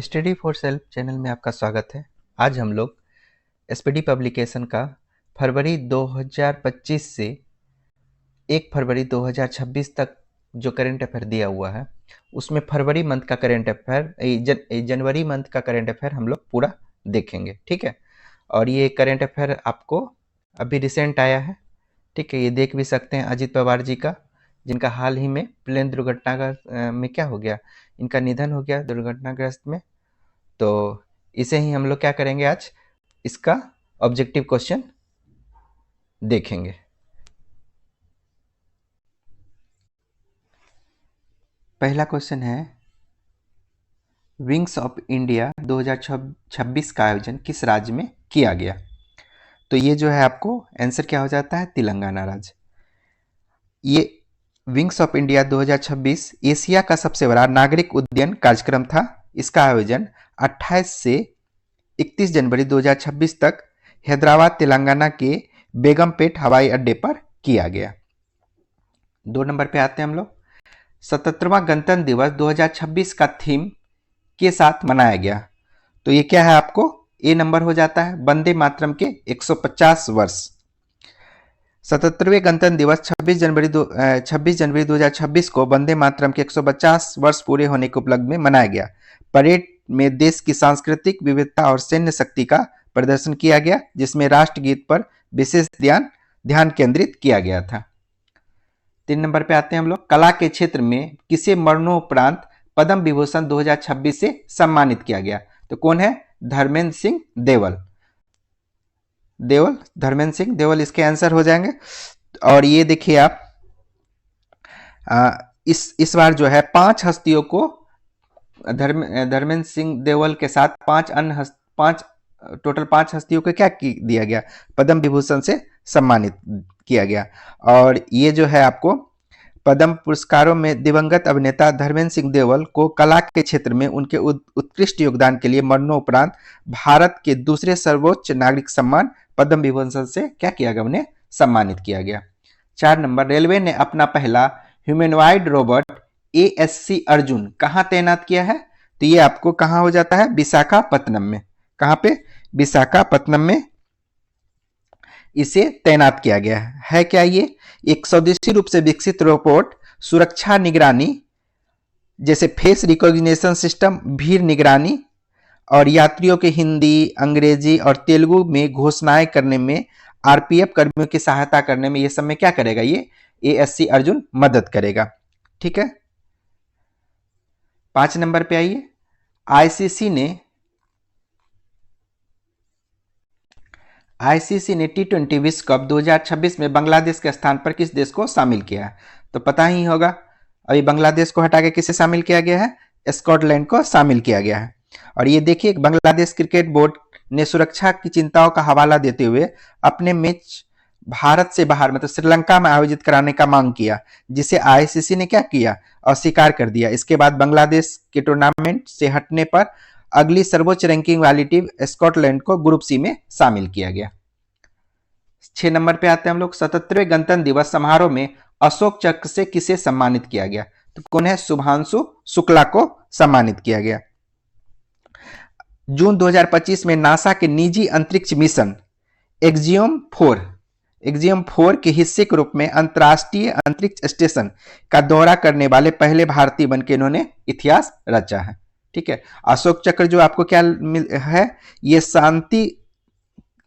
Study for self channel में आपका स्वागत है। आज हम लोग एसपीडी पब्लिकेशन का फरवरी 2025 से 1 फरवरी 2026 तक जो करंट अफेयर दिया हुआ है उसमें फरवरी मंथ का करंट अफेयर जनवरी मंथ का करंट अफेयर हम लोग पूरा देखेंगे, ठीक है। और ये करंट अफेयर आपको अभी रिसेंट आया है, ठीक है। ये देख भी सकते हैं अजीत पवार जी का, जिनका हाल ही में प्लेन दुर्घटना में क्या हो गया, इनका निधन हो गया दुर्घटनाग्रस्त में। तो इसे ही हम लोग क्या करेंगे, आज इसका ऑब्जेक्टिव क्वेश्चन देखेंगे। पहला क्वेश्चन है, विंग्स ऑफ इंडिया 2026 का आयोजन किस राज्य में किया गया? तो ये जो है आपको आंसर क्या हो जाता है, तेलंगाना राज्य। ये विंग्स ऑफ इंडिया 2026 एशिया का सबसे बड़ा नागरिक उड्डयन कार्यक्रम था। इसका आयोजन 28 से 31 जनवरी 2026 तक हैदराबाद तेलंगाना के बेगमपेट हवाई अड्डे पर किया गया। 2 नंबर पे आते हैं हम लोग। 77वां गणतंत्र दिवस 2026 का थीम के साथ मनाया गया। तो ये क्या है, आपको ए नंबर हो जाता है, वंदे मातरम के 150 वर्ष। 77वें गणतंत्र दिवस 26 जनवरी 2026 को वंदे मातरम के 150 वर्ष पूरे होने के उपलक्ष्य में मनाया गया। परेड में देश की सांस्कृतिक विविधता और सैन्य शक्ति का प्रदर्शन किया गया, जिसमें राष्ट्रगीत पर विशेष ध्यान केंद्रित किया गया था। 3 नंबर पे आते हैं हम लोग। कला के क्षेत्र में किसे मरणोपरांत पद्म विभूषण 2026 से सम्मानित किया गया? तो कौन है? धर्मेंद्र सिंह देवल। धर्मेंद्र सिंह देवल इसके आंसर हो जाएंगे। और ये देखिए आप, इस बार जो है 5 हस्तियों को धर्मेंद्र सिंह देवल के साथ टोटल 5 हस्तियों को क्या दिया गया? पद्म विभूषण से सम्मानित किया गया। और ये जो है आपको पद्म पुरस्कारों में दिवंगत अभिनेता धर्मेंद्र सिंह देवल को कला के क्षेत्र में उनके उत्कृष्ट योगदान के लिए मरणोपरांत भारत के दूसरे सर्वोच्च नागरिक सम्मान पद्म विभूषण से क्या किया गया? उन्हें सम्मानित किया गया। 4 नंबर, रेलवे ने अपना पहला ह्यूमनॉइड रोबोट ASC अर्जुन कहां तैनात किया है? तो ये आपको कहां हो जाता है? विशाखापत्तनम में। कहां पे? विशाखापत्तनम में इसे तैनात किया गया है। क्या ये एक स्वदेशी रूप से विकसित रोबोट सुरक्षा निगरानी जैसे फेस रिकॉग्निशन सिस्टम, भीड़ निगरानी और यात्रियों के हिंदी, अंग्रेजी और तेलुगु में घोषणाएं करने में, RPF कर्मियों की सहायता करने में, ये सब में क्या करेगा? ये ASC अर्जुन मदद करेगा, ठीक है। 5 नंबर पे आइए। आईसीसी ने T20 विश्व कप 2026 में बांग्लादेश के स्थान पर किस देश को शामिल किया है? तो पता ही होगा, अभी बांग्लादेश को हटा के किसे शामिल किया गया है? स्कॉटलैंड को शामिल किया गया है। और ये देखिए, बांग्लादेश क्रिकेट बोर्ड ने सुरक्षा की चिंताओं का हवाला देते हुए अपने मैच भारत से बाहर मतलब श्रीलंका में आयोजित कराने का मांग किया, जिसे आईसीसी ने क्या किया? अस्वीकार कर दिया। इसके बाद बांग्लादेश के टूर्नामेंट से हटने पर अगली सर्वोच्च रैंकिंग वाली टीम स्कॉटलैंड को ग्रुप सी में शामिल किया गया। 6 नंबर पे आते हैं हम लोग। 77वें गणतंत्र दिवस समारोह में अशोक चक्र से किसे सम्मानित किया गया? तो कौन है? शुभांशु शुक्ला को सम्मानित किया गया। जून 2025 में नासा के निजी अंतरिक्ष मिशन एक्जियम 4 के हिस्से के रूप में अंतरराष्ट्रीय अंतरिक्ष स्टेशन का दौरा करने वाले पहले भारतीय बन के इन्होंने इतिहास रचा है, ठीक है। अशोक चक्र जो आपको क्या है? ये शांति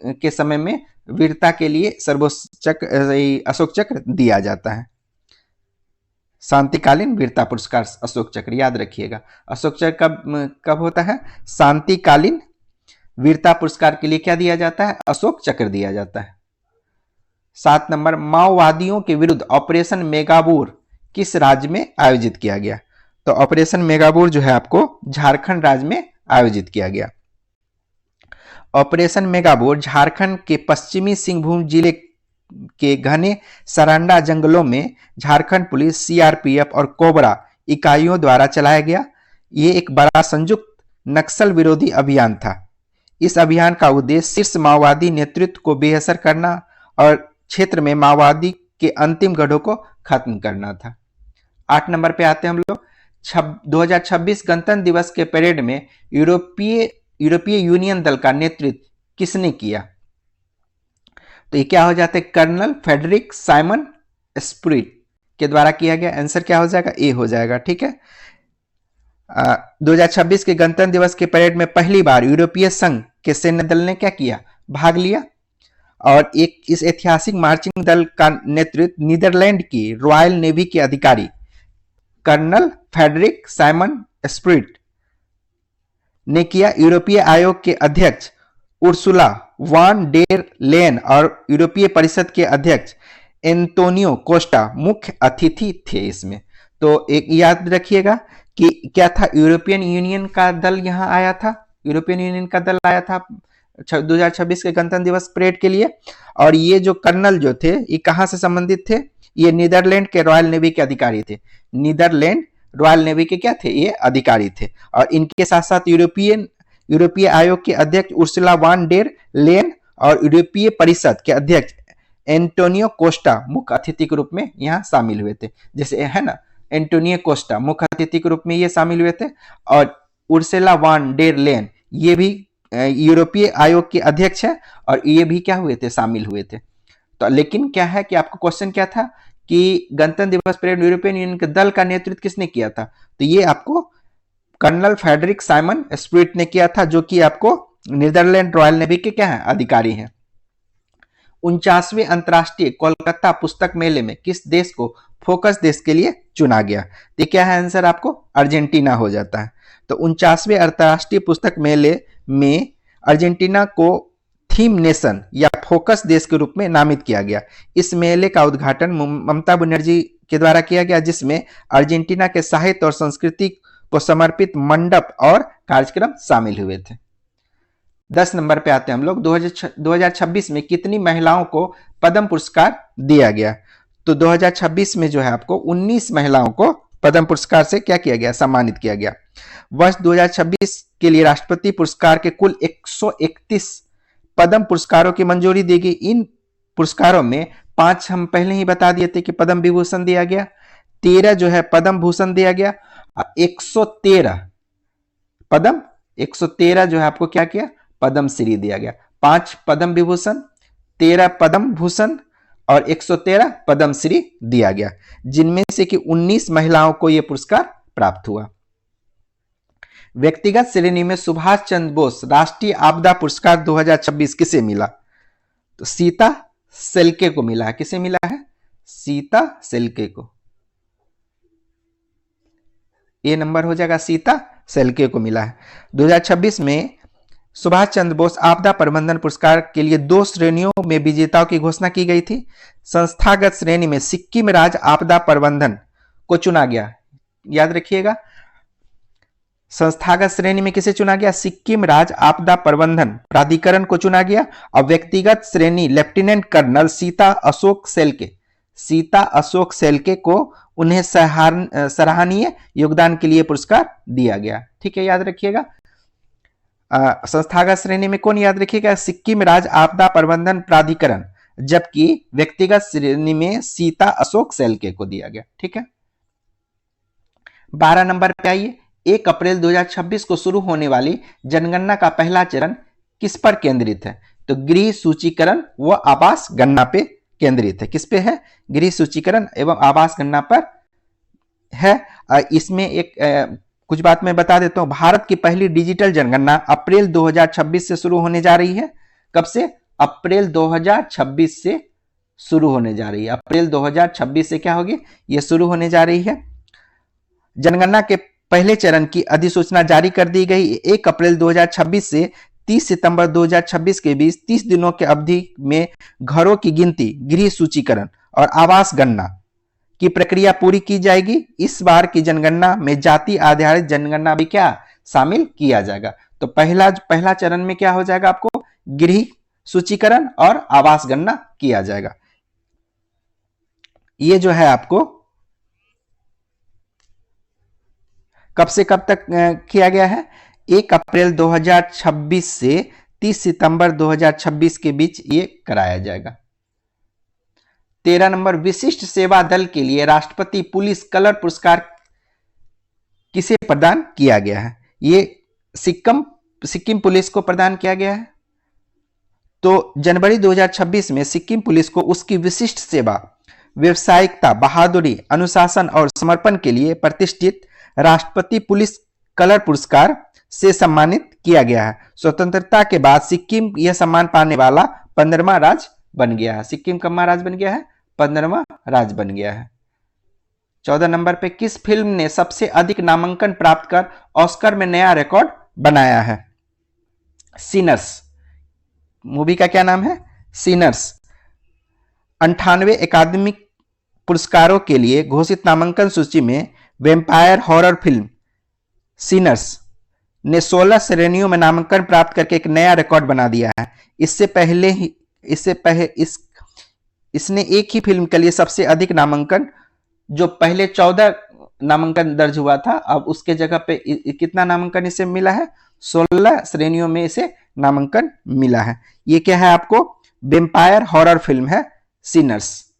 के समय में वीरता के लिए सर्वोच्च अशोक चक्र दिया जाता है। शांतिकालीन वीरता पुरस्कार अशोक चक्र, याद रखिएगा। अशोक चक्र कब होता है? शांतिकालीन वीरता पुरस्कार के लिए क्या दिया जाता है? अशोक चक्र दिया जाता है। 7 नंबर, माओवादियों के विरुद्ध ऑपरेशन मेगाबूर किस राज्य में आयोजित किया गया? तो ऑपरेशन मेगाबूर जो है आपको झारखंड राज्य में आयोजित किया गया। ऑपरेशन मेगाबूर झारखंड के पश्चिमी सिंहभूम जिले के घने सरांडा जंगलों में झारखंड पुलिस, CRPF और कोबरा इकाइयों द्वारा चलाया गया। ये एक बड़ा संयुक्त नक्सल विरोधी अभियान था। इस अभियान का उद्देश्य शीर्ष माओवादी नेतृत्व को बेअसर करना और क्षेत्र में माओवादी के अंतिम गढ़ों को खत्म करना था। 8 नंबर पे आते हैं हम लोग। 2026 गणतंत्र दिवस के परेड में यूरोपीय यूनियन दल का नेतृत्व किसने किया? तो ये क्या हो जाता है? कर्नल फ्रेडरिक साइमन स्प्रूइट के द्वारा किया गया। आंसर क्या हो जाएगा? ए हो जाएगा। ठीक है। 2026 के गणतंत्र दिवस के परेड में पहली बार यूरोपीय संघ के सैन्य दल ने क्या किया? भाग लिया। और इस ऐतिहासिक मार्चिंग दल का नेतृत्व नीदरलैंड की रॉयल नेवी के अधिकारी कर्नल फ्रेडरिक साइमन स्प्रूइट ने किया। यूरोपीय आयोग के अध्यक्ष उर्सुला वान डेर लेन और यूरोपीय परिषद के अध्यक्ष एंटोनियो कोस्टा मुख्य अतिथि थे इसमें। तो एक याद रखिएगा कि क्या था? यूरोपियन यूनियन का दल यहां आया था। यूरोपियन यूनियन का दल आया था 2026 के गणतंत्र दिवस परेड के लिए। और ये जो कर्नल जो थे ये कहां से संबंधित थे? ये नीदरलैंड के रॉयल नेवी के अधिकारी थे। नीदरलैंड रॉयल नेवी के क्या थे? ये अधिकारी थे। और इनके साथ साथ यूरोपीय आयोग के अध्यक्ष उर्सुला वान डेर लेन और यूरोपीय परिषद के अध्यक्ष एंटोनियो कोस्टा मुख्य अतिथि के रूप में यहाँ शामिल हुए थे। जैसे है ना, एंटोनियो कोस्टा मुख्य अतिथि के रूप में ये शामिल हुए थे। और उर्सुला वान डेर लेन ये भी यूरोपीय आयोग के अध्यक्ष है और ये भी क्या हुए थे? शामिल हुए थे। तो लेकिन क्या है कि आपको क्वेश्चन क्या था कि गणतंत्र दिवस परेड यूरोपियन यूनियन के दल का नेतृत्व किसने किया था? तो ये आपको कर्नल फ्रेडरिक साइमन स्प्रूइट ने किया था, जो कि आपको नीदरलैंड रॉयल नेवी के क्या है? अधिकारी हैं। 49वें अंतर्राष्ट्रीय कोलकाता पुस्तक मेले में किस देश को फोकस देश के लिए चुना गया? तो क्या है आंसर? आपको अर्जेंटीना हो जाता है। तो 49वें अंतर्राष्ट्रीय पुस्तक मेले में अर्जेंटीना को थीम नेशन या फोकस देश के रूप में नामित किया गया। इस मेले का उद्घाटन ममता बनर्जी के द्वारा किया गया, जिसमें अर्जेंटीना के साहित्य और संस्कृति को समर्पित मंडप और कार्यक्रम शामिल हुए थे। 10 नंबर पे आते हैं हम लोग। 2026 में कितनी महिलाओं को पद्म पुरस्कार दिया गया? तो 2026 में जो है आपको 19 महिलाओं को पद्म पुरस्कार से क्या किया गया? सम्मानित किया गया। वर्ष 2026 के लिए राष्ट्रपति पुरस्कार के कुल 131 पद्म पुरस्कारों की मंजूरी दी गई। इन पुरस्कारों में 5 हम पहले ही बता दिए थे कि पद्म विभूषण दिया गया, 13 जो है पद्म भूषण दिया गया, 113 जो है आपको क्या किया? पद्म श्री दिया गया। 5 पद्म विभूषण, 13 पद्म भूषण और 113 पद्म श्री दिया गया, जिनमें से कि 19 महिलाओं को यह पुरस्कार प्राप्त हुआ। व्यक्तिगत श्रेणी में सुभाष चंद्र बोस राष्ट्रीय आपदा पुरस्कार 2026 किसे मिला? तो सीता सेल्के को मिला है। किसे मिला है? सीता सेल्के को। ये नंबर हो जाएगा, सीता सेल्के को मिला है। 2026 में सुभाष चंद्र बोस आपदा प्रबंधन पुरस्कार के लिए 2 श्रेणियों में विजेताओं की घोषणा की गई थी। संस्थागत श्रेणी में सिक्किम राज्य आपदा प्रबंधन को चुना गया। याद रखिएगा, संस्थागत श्रेणी में किसे चुना गया? सिक्किम राज्य आपदा प्रबंधन प्राधिकरण को चुना गया। और व्यक्तिगत श्रेणी लेफ्टिनेंट कर्नल सीता अशोक सेल्के को उन्हें सराहनीय योगदान के लिए पुरस्कार दिया गया। ठीक है, याद रखिएगा। संस्थागत श्रेणी में कौन? याद रखिएगा, सिक्किम राज्य आपदा प्रबंधन प्राधिकरण, जबकि व्यक्तिगत श्रेणी में सीता अशोक सेल्के को दिया गया। ठीक है। 12 नंबर पे आइए। 1 अप्रैल 2026 को शुरू होने वाली जनगणना का पहला चरण किस पर केंद्रित है? तो गृह सूचीकरण व आवास गणना पे केंद्रित है। किस पे है? गृह सूचीकरण एवं आवास गणना पर है। इसमें एक कुछ बात मैं बता देता हूं। भारत की पहली डिजिटल जनगणना अप्रैल 2026 से शुरू होने जा रही है। कब से? अप्रैल 2026 से शुरू होने जा रही है। अप्रैल 2026 से क्या होगी? यह शुरू होने जा रही है। जनगणना के पहले चरण की अधिसूचना जारी कर दी गई। 1 अप्रैल 2026 से 30 सितंबर 2026 के बीच 30 दिनों के अवधि में घरों की गिनती, गृह सूचीकरण और आवास गणना की प्रक्रिया पूरी की जाएगी। इस बार की जनगणना में जाति आधारित जनगणना भी क्या शामिल किया जाएगा? तो पहला चरण में क्या हो जाएगा? आपको गृह सूचीकरण और आवास गणना किया जाएगा। ये जो है आपको कब से कब तक किया गया है? 1 अप्रैल 2026 से 30 सितंबर 2026 के बीच ये कराया जाएगा। 13 नंबर, विशिष्ट सेवा दल के लिए राष्ट्रपति पुलिस कलर पुरस्कार किसे प्रदान किया गया है? ये सिक्किम पुलिस को प्रदान किया गया है। तो जनवरी 2026 में सिक्किम पुलिस को उसकी विशिष्ट सेवा, व्यावसायिकता, बहादुरी, अनुशासन और समर्पण के लिए प्रतिष्ठित राष्ट्रपति पुलिस कलर पुरस्कार से सम्मानित किया गया है। स्वतंत्रता के बाद सिक्किम यह सम्मान पाने वाला 15वां राज्य बन गया है। सिक्किम कब राज्य बन गया है? 15वां राज्य बन गया है। 14 नंबर पे किस फिल्म ने सबसे अधिक नामांकन प्राप्त कर ऑस्कर में नया रिकॉर्ड बनाया है? सिनर्स मूवी का क्या नाम है? सिनर्स। 98 एकेडमी पुरस्कारों के लिए घोषित नामांकन सूची में वैम्पायर हॉरर फिल्म सिनर्स ने 16 श्रेणियों में नामांकन प्राप्त करके एक नया रिकॉर्ड बना दिया है। इसने एक ही फिल्म के लिए सबसे अधिक नामांकन, जो पहले 14 नामांकन दर्ज हुआ था, अब उसके जगह पे कितना नामांकन इसे मिला है? 16 श्रेणियों में इसे नामांकन मिला है। ये क्या है? आपको वैम्पायर हॉरर फिल्म है सिनर्स।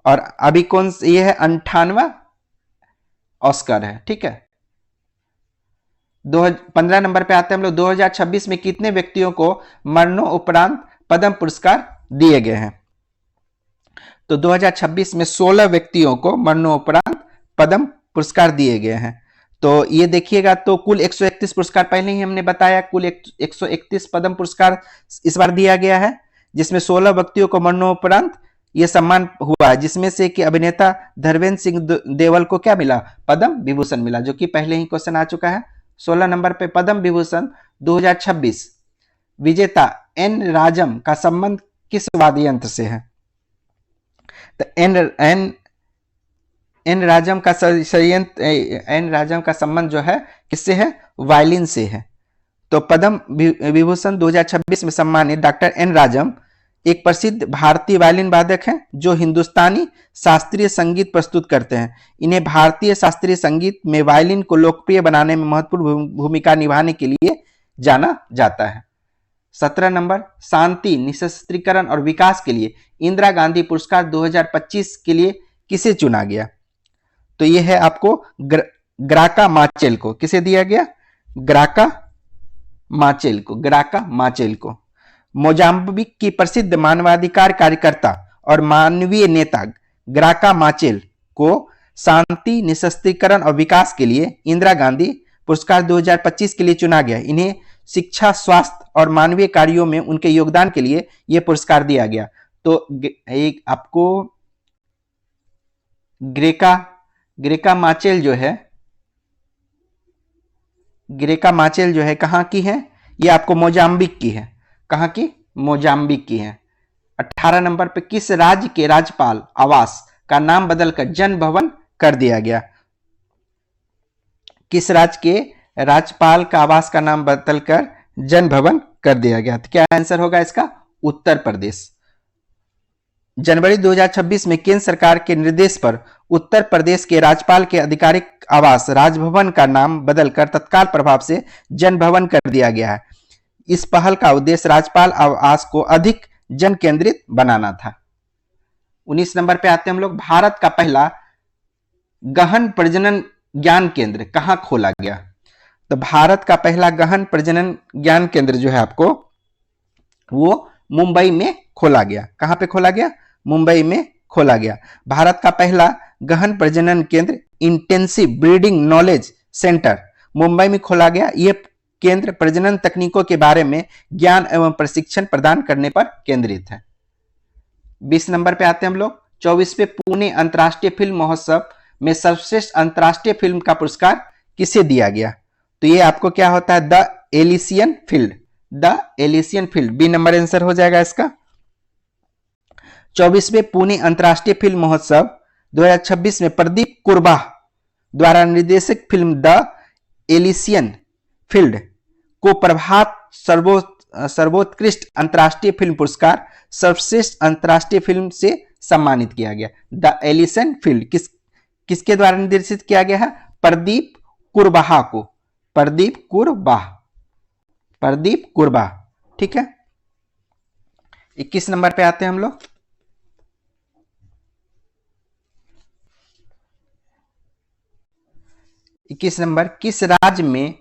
और अभी ये है 98वां ऑस्कर है। ठीक है। 15 नंबर पे आते हैं हम लोग। 2026 में कितने व्यक्तियों को मरणोपरांत पद्म पुरस्कार दिए गए हैं? तो 2026 में 16 व्यक्तियों को मरणोपरांत पद्म पुरस्कार दिए गए हैं। तो ये देखिएगा, तो कुल 131 पुरस्कार पहले ही हमने बताया, कुल 131 पद्म पुरस्कार इस बार दिया गया है, जिसमें 16 व्यक्तियों को मरणोपरांत यह सम्मान हुआ है, जिसमें से कि अभिनेता धर्मेंद्र सिंह देवल को क्या मिला? पद्म विभूषण मिला, जो कि पहले ही क्वेश्चन आ चुका है। 16 नंबर पे पद्म विभूषण 2026 विजेता एन राजम का संबंध किस वाद्य यंत्र से है? तो एन राजम का संबंध जो है किससे है? वायलिन से है। तो पद्म विभूषण 2026 में सम्मानित डॉक्टर एन राजम एक प्रसिद्ध भारतीय वायलिन वादक हैं, जो हिंदुस्तानी शास्त्रीय संगीत प्रस्तुत करते हैं। इन्हें भारतीय शास्त्रीय संगीत में वायलिन को लोकप्रिय बनाने में महत्वपूर्ण भूमिका निभाने के लिए जाना जाता है। 17 नंबर, शांति, निशस्त्रीकरण और विकास के लिए इंदिरा गांधी पुरस्कार 2025 के लिए किसे चुना गया? तो यह है आपको ग्राका माचेल को। किसे दिया गया? ग्राका माचेल को। मोजाम्बिक की प्रसिद्ध मानवाधिकार कार्यकर्ता और मानवीय नेता ग्राका माचेल को शांति, निशस्त्रीकरण और विकास के लिए इंदिरा गांधी पुरस्कार 2025 के लिए चुना गया। इन्हें शिक्षा, स्वास्थ्य और मानवीय कार्यों में उनके योगदान के लिए यह पुरस्कार दिया गया। तो एक आपको ग्रेका माचेल जो है कहां की है? ये आपको मोजाम्बिक की है। कहां की? मोजाम्बिक की है। 18 नंबर पे किस राज्य के राज्यपाल आवास का नाम बदलकर जन भवन कर दिया गया? किस राज्य के राज्यपाल का आवास का नाम बदलकर जन भवन कर दिया गया? तो क्या आंसर होगा इसका? उत्तर प्रदेश। जनवरी 2026 में केंद्र सरकार के निर्देश पर उत्तर प्रदेश के राज्यपाल के आधिकारिक आवास राजभवन का नाम बदलकर तत्काल प्रभाव से जन भवन कर दिया गया है। इस पहल का उद्देश्य राज्यपाल आवास को अधिक जन केंद्रित बनाना था। 19 नंबर पे आते हैं हम लोग। भारत का पहला गहन प्रजनन ज्ञान केंद्र कहां खोला गया? तो भारत का पहला गहन प्रजनन ज्ञान केंद्र जो है आपको वो मुंबई में खोला गया। कहां पे खोला गया? मुंबई में खोला गया। भारत का पहला गहन प्रजनन केंद्र intensive breeding knowledge centre Mumbai में खोला गया। यह केंद्र प्रजनन तकनीकों के बारे में ज्ञान एवं प्रशिक्षण प्रदान करने पर केंद्रित है। 20 नंबर पे आते हैं हम लोग। 24वें पुणे अंतर्राष्ट्रीय फिल्म महोत्सव में सर्वश्रेष्ठ अंतर्राष्ट्रीय फिल्म का पुरस्कार किसे दिया गया? तो ये आपको क्या होता है? The Elysian field. B number answer हो जाएगा इसका। 24वें पुणे अंतर्राष्ट्रीय फिल्म महोत्सव 2026 में प्रदीप कुरबाह द्वारा निर्देशित फिल्म द एलिसियन फील्ड को प्रभात सर्वोत्कृष्ट अंतर्राष्ट्रीय फिल्म पुरस्कार सर्वश्रेष्ठ अंतर्राष्ट्रीय फिल्म से सम्मानित किया गया। द एलिसियन फील्ड किसके द्वारा निर्देशित किया गया है? प्रदीप कुरबाह। ठीक है। 21 नंबर पे आते हैं हम लोग। 21 नंबर, किस राज्य में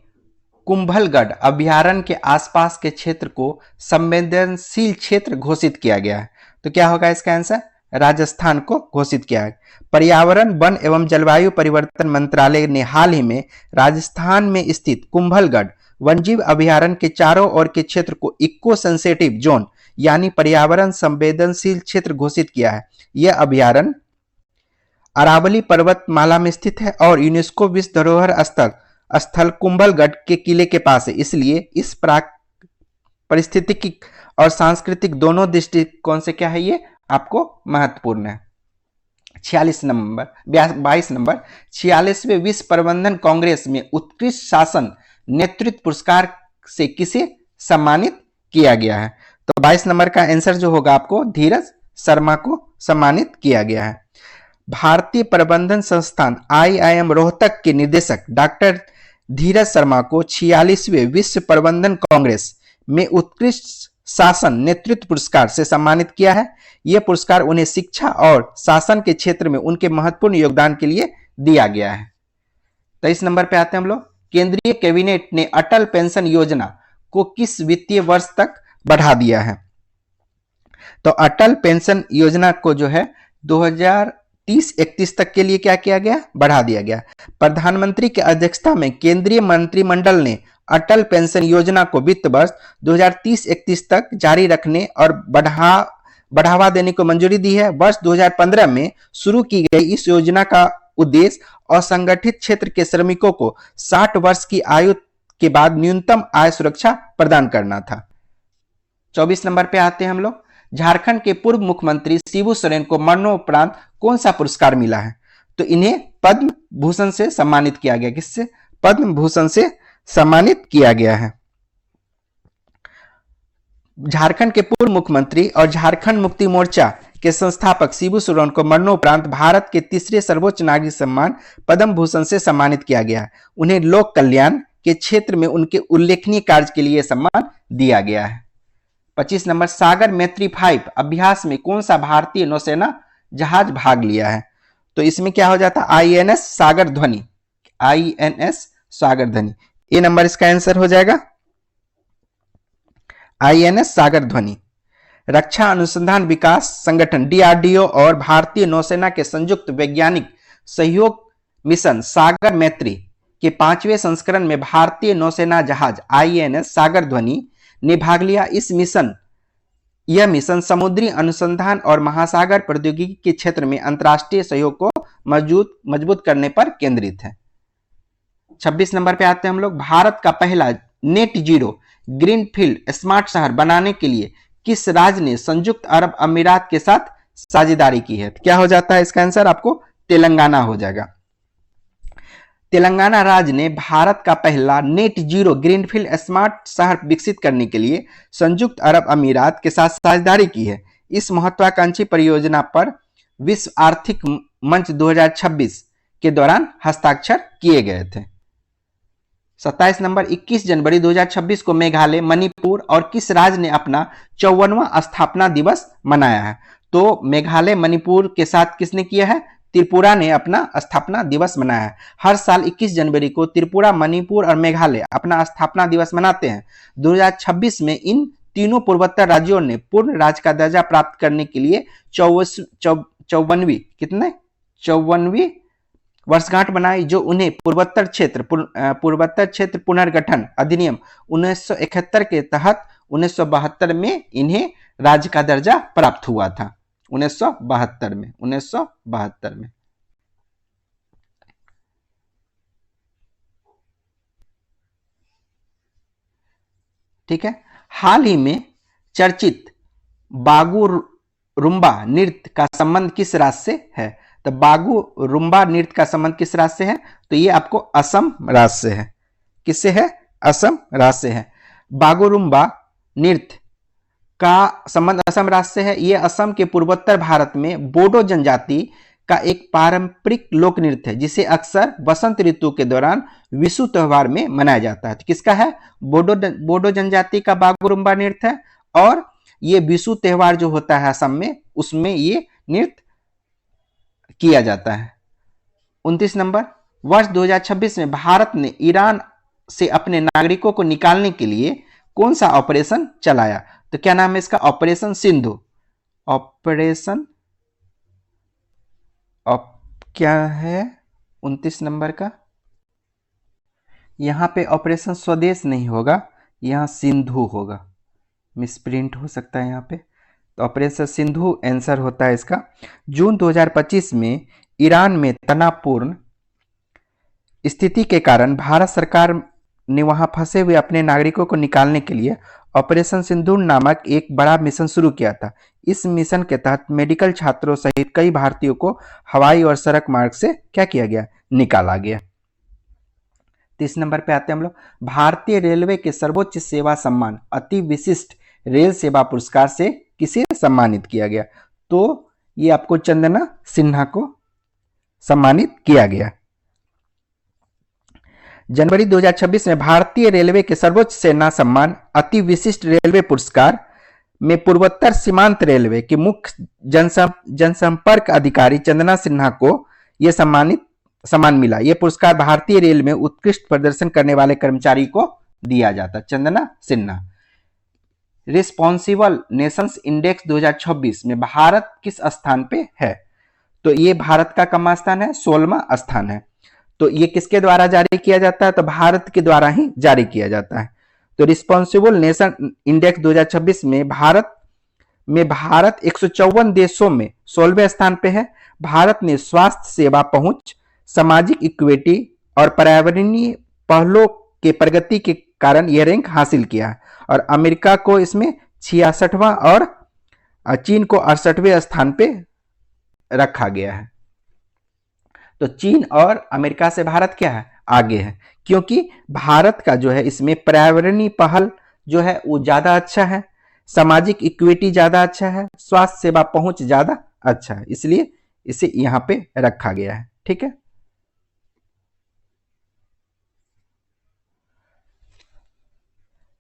कुंभलगढ़ अभयारण्य के आसपास के क्षेत्र को संवेदनशील क्षेत्र घोषित किया गया है? तो क्या होगा इसका आंसर? राजस्थान को घोषित किया है। पर्यावरण, वन एवं जलवायु परिवर्तन मंत्रालय ने हाल ही में राजस्थान में स्थित कुंभलगढ़ वन्यजीव अभयारण्य के चारों ओर के क्षेत्र को इको सेंसिटिव जोन यानी पर्यावरण संवेदनशील क्षेत्र घोषित किया है। यह अभयारण्य अरावली पर्वतमाला में स्थित है और यूनेस्को विश्व धरोहर स्थल कुंभलगढ़ के किले के पास है, इसलिए इस पारिस्थितिकी और सांस्कृतिक दोनों दृष्टिकोण से क्या है, ये आपको महत्वपूर्ण है। 22 नंबर 46वें विश्व प्रबंधन कांग्रेस में उत्कृष्ट शासन नेतृत्व पुरस्कार से किसे सम्मानित किया गया है? तो 22 नंबर का आंसर जो होगा आपको धीरज शर्मा को सम्मानित किया गया है। भारतीय प्रबंधन संस्थान IIM रोहतक के निदेशक डॉक्टर धीरज शर्मा को 46वें विश्व प्रबंधन कांग्रेस में उत्कृष्ट शासन नेतृत्व पुरस्कार से सम्मानित किया है। यह पुरस्कार उन्हें शिक्षा और शासन के क्षेत्र में उनके महत्वपूर्ण योगदान के लिए दिया गया है। 23 नंबर पे आते हैं हम लोग। केंद्रीय कैबिनेट ने अटल पेंशन योजना को किस वित्तीय वर्ष तक बढ़ा दिया है? तो अटल पेंशन योजना को जो है 2030-31 तक के लिए क्या किया गया? बढ़ा दिया गया। प्रधानमंत्री की अध्यक्षता में केंद्रीय मंत्रिमंडल ने अटल पेंशन योजना को वित्त वर्ष 2030-31 तक जारी रखने और बढ़ावा देने को मंजूरी दी है। वर्ष 2015 में शुरू की गई इस योजना का उद्देश्य असंगठित क्षेत्र के श्रमिकों को 60 वर्ष की आयु के बाद न्यूनतम आय सुरक्षा प्रदान करना था। 24 नंबर पे आते हैं हम लोग। झारखंड के पूर्व मुख्यमंत्री शिबू सोरेन को मरणोपरांत कौन सा पुरस्कार मिला है? तो इन्हें पद्म भूषण से सम्मानित किया गया। किससे? पद्म भूषण से सम्मानित किया गया है। झारखंड के पूर्व मुख्यमंत्री और झारखंड मुक्ति मोर्चा के संस्थापक शिबू सोरेन को मरणोपरांत भारत के तीसरे सर्वोच्च नागरिक सम्मान पद्म भूषण से सम्मानित किया गया है। उन्हें लोक कल्याण के क्षेत्र में उनके उल्लेखनीय कार्य के लिए सम्मान दिया गया है। 25 नंबर, सागर मैत्री 5 अभ्यास में कौन सा भारतीय नौसेना जहाज भाग लिया है? तो इसमें क्या हो जाता? INS सागर ध्वनि। INS सागर ध्वनि, ये नंबर इसका आंसर हो जाएगा। INS सागर ध्वनि। रक्षा अनुसंधान विकास संगठन DRDO और भारतीय नौसेना के संयुक्त वैज्ञानिक सहयोग मिशन सागर मैत्री के 5वें संस्करण में भारतीय नौसेना जहाज INS सागर ध्वनि ने भाग लिया। यह मिशन समुद्री अनुसंधान और महासागर प्रौद्योगिकी के क्षेत्र में अंतर्राष्ट्रीय सहयोग को मजबूत करने पर केंद्रित है। 26 नंबर पे आते हैं हम लोग। भारत का पहला नेट जीरो ग्रीनफील्ड स्मार्ट शहर बनाने के लिए किस राज्य ने संयुक्त अरब अमीरात के साथ साझेदारी की है? क्या हो जाता है इसका आंसर? आपको तेलंगाना हो जाएगा। तेलंगाना राज्य ने भारत का पहला नेट जीरो ग्रीनफील्ड स्मार्ट शहर विकसित करने के लिए संयुक्त अरब अमीरात के साथ साझेदारी की है। इस महत्वाकांक्षी परियोजना पर विश्व आर्थिक मंच 2026 के दौरान हस्ताक्षर किए गए थे। 27 नंबर, 21 जनवरी 2026 को मेघालय, मणिपुर और किस राज्य ने अपना 54वां स्थापना दिवस मनाया है? तो मेघालय, मणिपुर के साथ किसने किया है? त्रिपुरा ने अपना स्थापना दिवस मनाया है। हर साल 21 जनवरी को त्रिपुरा, मणिपुर और मेघालय अपना स्थापना दिवस मनाते हैं। 2026 में इन तीनों पूर्वोत्तर राज्यों ने पूर्ण राज्य का दर्जा प्राप्त करने के लिए 54वीं वर्षगांठ बनाई, जो उन्हें पूर्वोत्तर क्षेत्र पुनर्गठन अधिनियम 1971 के तहत 1972 में इन्हें राज्य का दर्जा प्राप्त हुआ था। 1972 में। ठीक है। हाल ही में चर्चित बागुरुम्बा नृत्य का संबंध किस राज्य से है? तो बागुरुम्बा नृत्य का संबंध किस राज्य से है? तो ये आपको असम राज्य से है। किससे है? असम राज्य से है। बागुरुम्बा नृत्य का संबंध असम राज्य से है। यह असम के पूर्वोत्तर भारत में बोडो जनजाति का एक पारंपरिक लोक नृत्य है, जिसे अक्सर वसंत ऋतु के दौरान विशु त्योहार में मनाया जाता है। तो किसका है? बोडो जनजाति का बागुरुम्बा नृत्य है, और ये विशु त्योहार जो होता है असम में, उसमें ये नृत्य किया जाता है। 29 नंबर, वर्ष 2026 में भारत ने ईरान से अपने नागरिकों को निकालने के लिए कौन सा ऑपरेशन चलाया? तो क्या नाम है इसका? ऑपरेशन सिंधु। ऑपरेशन क्या है 29 नंबर का? यहां पे ऑपरेशन स्वदेश नहीं होगा, यहां सिंधु होगा, मिसप्रिंट हो सकता है यहाँ पे। तो ऑपरेशन सिंधु आंसर होता है इसका। जून 2025 में ईरान में तनावपूर्ण स्थिति के कारण भारत सरकार ने वहां फंसे हुए अपने नागरिकों को निकालने के लिए ऑपरेशन सिंदूर नामक एक बड़ा मिशन शुरू किया था। इस मिशन के तहत मेडिकल छात्रों सहित कई भारतीयों को हवाई और सड़क मार्ग से क्या किया गया? निकाला गया। 30 नंबर पे आते हैं हम लोग। भारतीय रेलवे के सर्वोच्च सेवा सम्मान अति विशिष्ट रेल सेवा पुरस्कार से किसे सम्मानित किया गया? तो ये आपको चंदना सिन्हा को सम्मानित किया गया। जनवरी 2026 में भारतीय रेलवे के सर्वोच्च सेना सम्मान अति विशिष्ट रेलवे पुरस्कार में पूर्वोत्तर सीमांत रेलवे के मुख्य जनसंपर्क अधिकारी चंदना सिन्हा को यह सम्मान मिला। यह पुरस्कार भारतीय रेल में उत्कृष्ट प्रदर्शन करने वाले कर्मचारी को दिया जाता। Chandana Sinha. Responsible nations index 2026 में भारत किस स्थान पे है? तो ये भारत का कमा स्थान है? 16वां स्थान है। तो ये किसके द्वारा जारी किया जाता है? तो भारत के द्वारा ही जारी किया जाता है। तो रिस्पॉन्सिबल नेशन इंडेक्स 2026 में भारत 154 देशों में 16वें स्थान पे है। भारत ने स्वास्थ्य सेवा पहुंच, सामाजिक इक्विटी और पर्यावरणीय पहलों के प्रगति के कारण यह रैंक हासिल किया है। और अमेरिका को इसमें 66वां और चीन को 68वें स्थान पे रखा गया है। तो चीन और अमेरिका से भारत क्या है? आगे है, क्योंकि भारत का जो है इसमें पर्यावरणीय पहल जो है वो ज्यादा अच्छा है, सामाजिक इक्विटी ज्यादा अच्छा है, स्वास्थ्य सेवा पहुंच ज्यादा अच्छा है, इसलिए इसे यहां पे रखा गया है। ठीक है।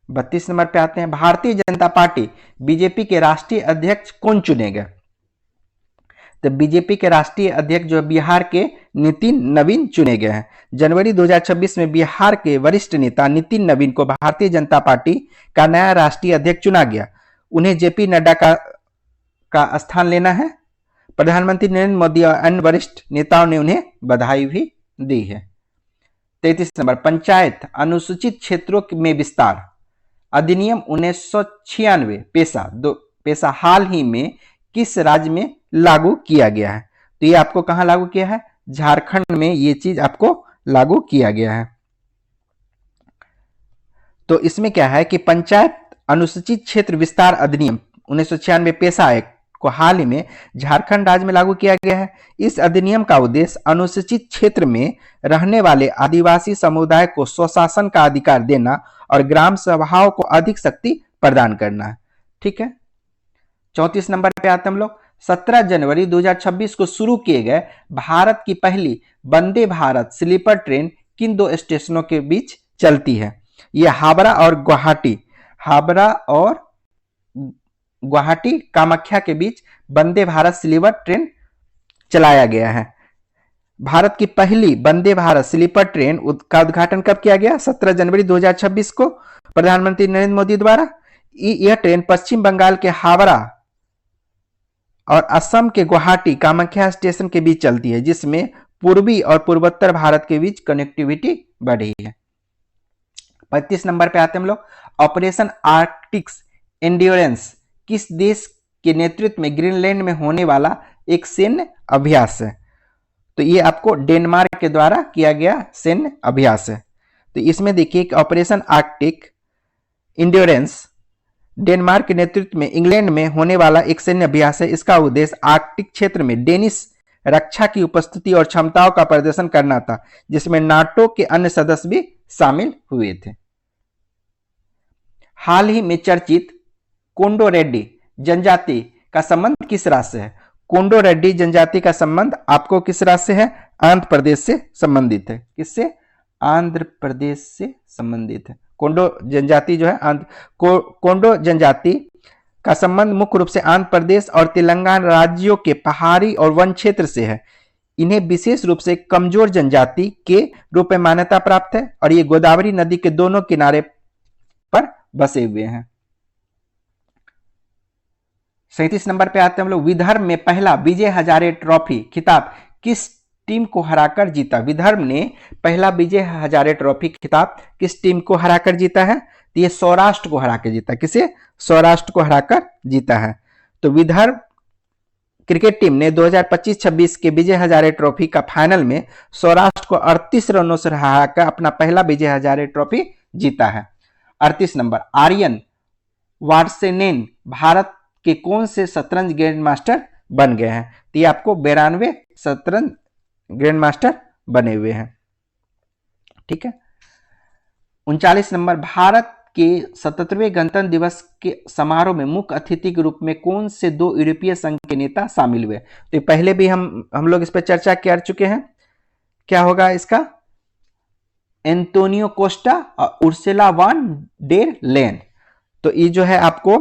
बत्तीस नंबर पे आते हैं। भारतीय जनता पार्टी बीजेपी के राष्ट्रीय अध्यक्ष कौन चुने गए? तो बीजेपी के राष्ट्रीय अध्यक्ष जो बिहार के नितिन नवीन चुने गए हैं। जनवरी 2026 में बिहार के वरिष्ठ नेता नितिन नवीन को भारतीय जनता पार्टी का नया राष्ट्रीय अध्यक्ष चुना गया। उन्हें जेपी नड्डा का स्थान लेना है। प्रधानमंत्री नरेंद्र मोदी और अन्य वरिष्ठ नेताओं ने उन्हें बधाई भी दी है। 33 नंबर। पंचायत अनुसूचित क्षेत्रों में विस्तार अधिनियम 1996 पेशा हाल ही में किस राज्य में लागू किया गया है? तो ये आपको कहां लागू किया है? झारखंड में ये चीज आपको लागू किया गया है। तो इसमें क्या है कि पंचायत अनुसूचित क्षेत्र विस्तार अधिनियम 1996 पेशा एक्ट को हाल ही में झारखंड राज्य में लागू किया गया है। इस अधिनियम का उद्देश्य अनुसूचित क्षेत्र में रहने वाले आदिवासी समुदाय को स्वशासन का अधिकार देना और ग्राम सभाओं को अधिक शक्ति प्रदान करना है। ठीक है। 34 नंबर पे आते हम लोग। 17 जनवरी 2026 को शुरू किए गए भारत की पहली वंदे भारत स्लीपर ट्रेन किन दो स्टेशनों के बीच चलती है? यह हावड़ा और गुवाहाटी कामाख्या के बीच वंदे भारत स्लीपर ट्रेन चलाया गया है। भारत की पहली वंदे भारत स्लीपर ट्रेन का उद्घाटन कब किया गया? 17 जनवरी 2026 को प्रधानमंत्री नरेंद्र मोदी द्वारा। यह ट्रेन पश्चिम बंगाल के हावड़ा और असम के गुवाहाटी कामाख्या स्टेशन के बीच चलती है, जिसमें पूर्वी और पूर्वोत्तर भारत के बीच कनेक्टिविटी बढ़ी है। 35 नंबर पे आते हैं हम लोग। ऑपरेशन आर्कटिक एंड्योरेंस किस देश के नेतृत्व में ग्रीनलैंड में होने वाला एक सैन्य अभ्यास है? तो ये आपको डेनमार्क के द्वारा किया गया सैन्य अभ्यास है। तो इसमें देखिए कि ऑपरेशन आर्कटिक एंड्योरेंस डेनमार्क के नेतृत्व में इंग्लैंड में होने वाला एक सैन्य अभ्यास है। इसका उद्देश्य आर्कटिक क्षेत्र में डेनिश रक्षा की उपस्थिति और क्षमताओं का प्रदर्शन करना था, जिसमें नाटो के अन्य सदस्य भी शामिल हुए थे। हाल ही में चर्चित कोंडो रेड्डी जनजाति का संबंध किस राज्य से है? कोंडो रेड्डी जनजाति का संबंध आपको किस राज्य से है? आंध्र प्रदेश से संबंधित है। किससे? आंध्र प्रदेश से संबंधित है। कोंडो जनजाति जो है कोंडो जनजाति का संबंध मुख्य रूप से आंध्र प्रदेश और तेलंगाना राज्यों के पहाड़ी और वन क्षेत्र से है। इन्हें विशेष रूप से कमजोर जनजाति के रूप में मान्यता प्राप्त है और ये गोदावरी नदी के दोनों किनारे पर बसे हुए हैं। 37 नंबर पे आते हैं हम लोग। विदर्भ में पहला विजय हजारे ट्रॉफी खिताब किस टीम को हराकर जीता? विदर्भ ने पहला विजय हजारे ट्रॉफी खिताब किस टीम को हराकर जीता है? तो ये सौराष्ट्र को हराकर जीता। किसे? सौराष्ट्र को हराकर जीता है। तो विदर्भ क्रिकेट टीम ने 2025-26 के विजय हजारे ट्रॉफी का फाइनल में सौराष्ट्र को 38 रनों से हराकर अपना पहला विजय हजारे ट्रॉफी जीता है। 38 नंबर। आर्यन वार्सेनेन भारत के कौन से शतरंज ग्रैंड मास्टर बन गए हैं? तो ये आपको 92 शतरंज ग्रैंड मास्टर बने हुए हैं। ठीक है। 39 नंबर। भारत के 77वें गणतंत्र दिवस के समारोह में मुख्य अतिथि के रूप में कौन से 2 यूरोपीय संघ के नेता शामिल हुए? तो पहले भी हम लोग इस पर चर्चा कर चुके हैं। क्या होगा इसका? एंटोनियो कोस्टा और उर्सुला वॉन डेर लेन। तो ये जो है आपको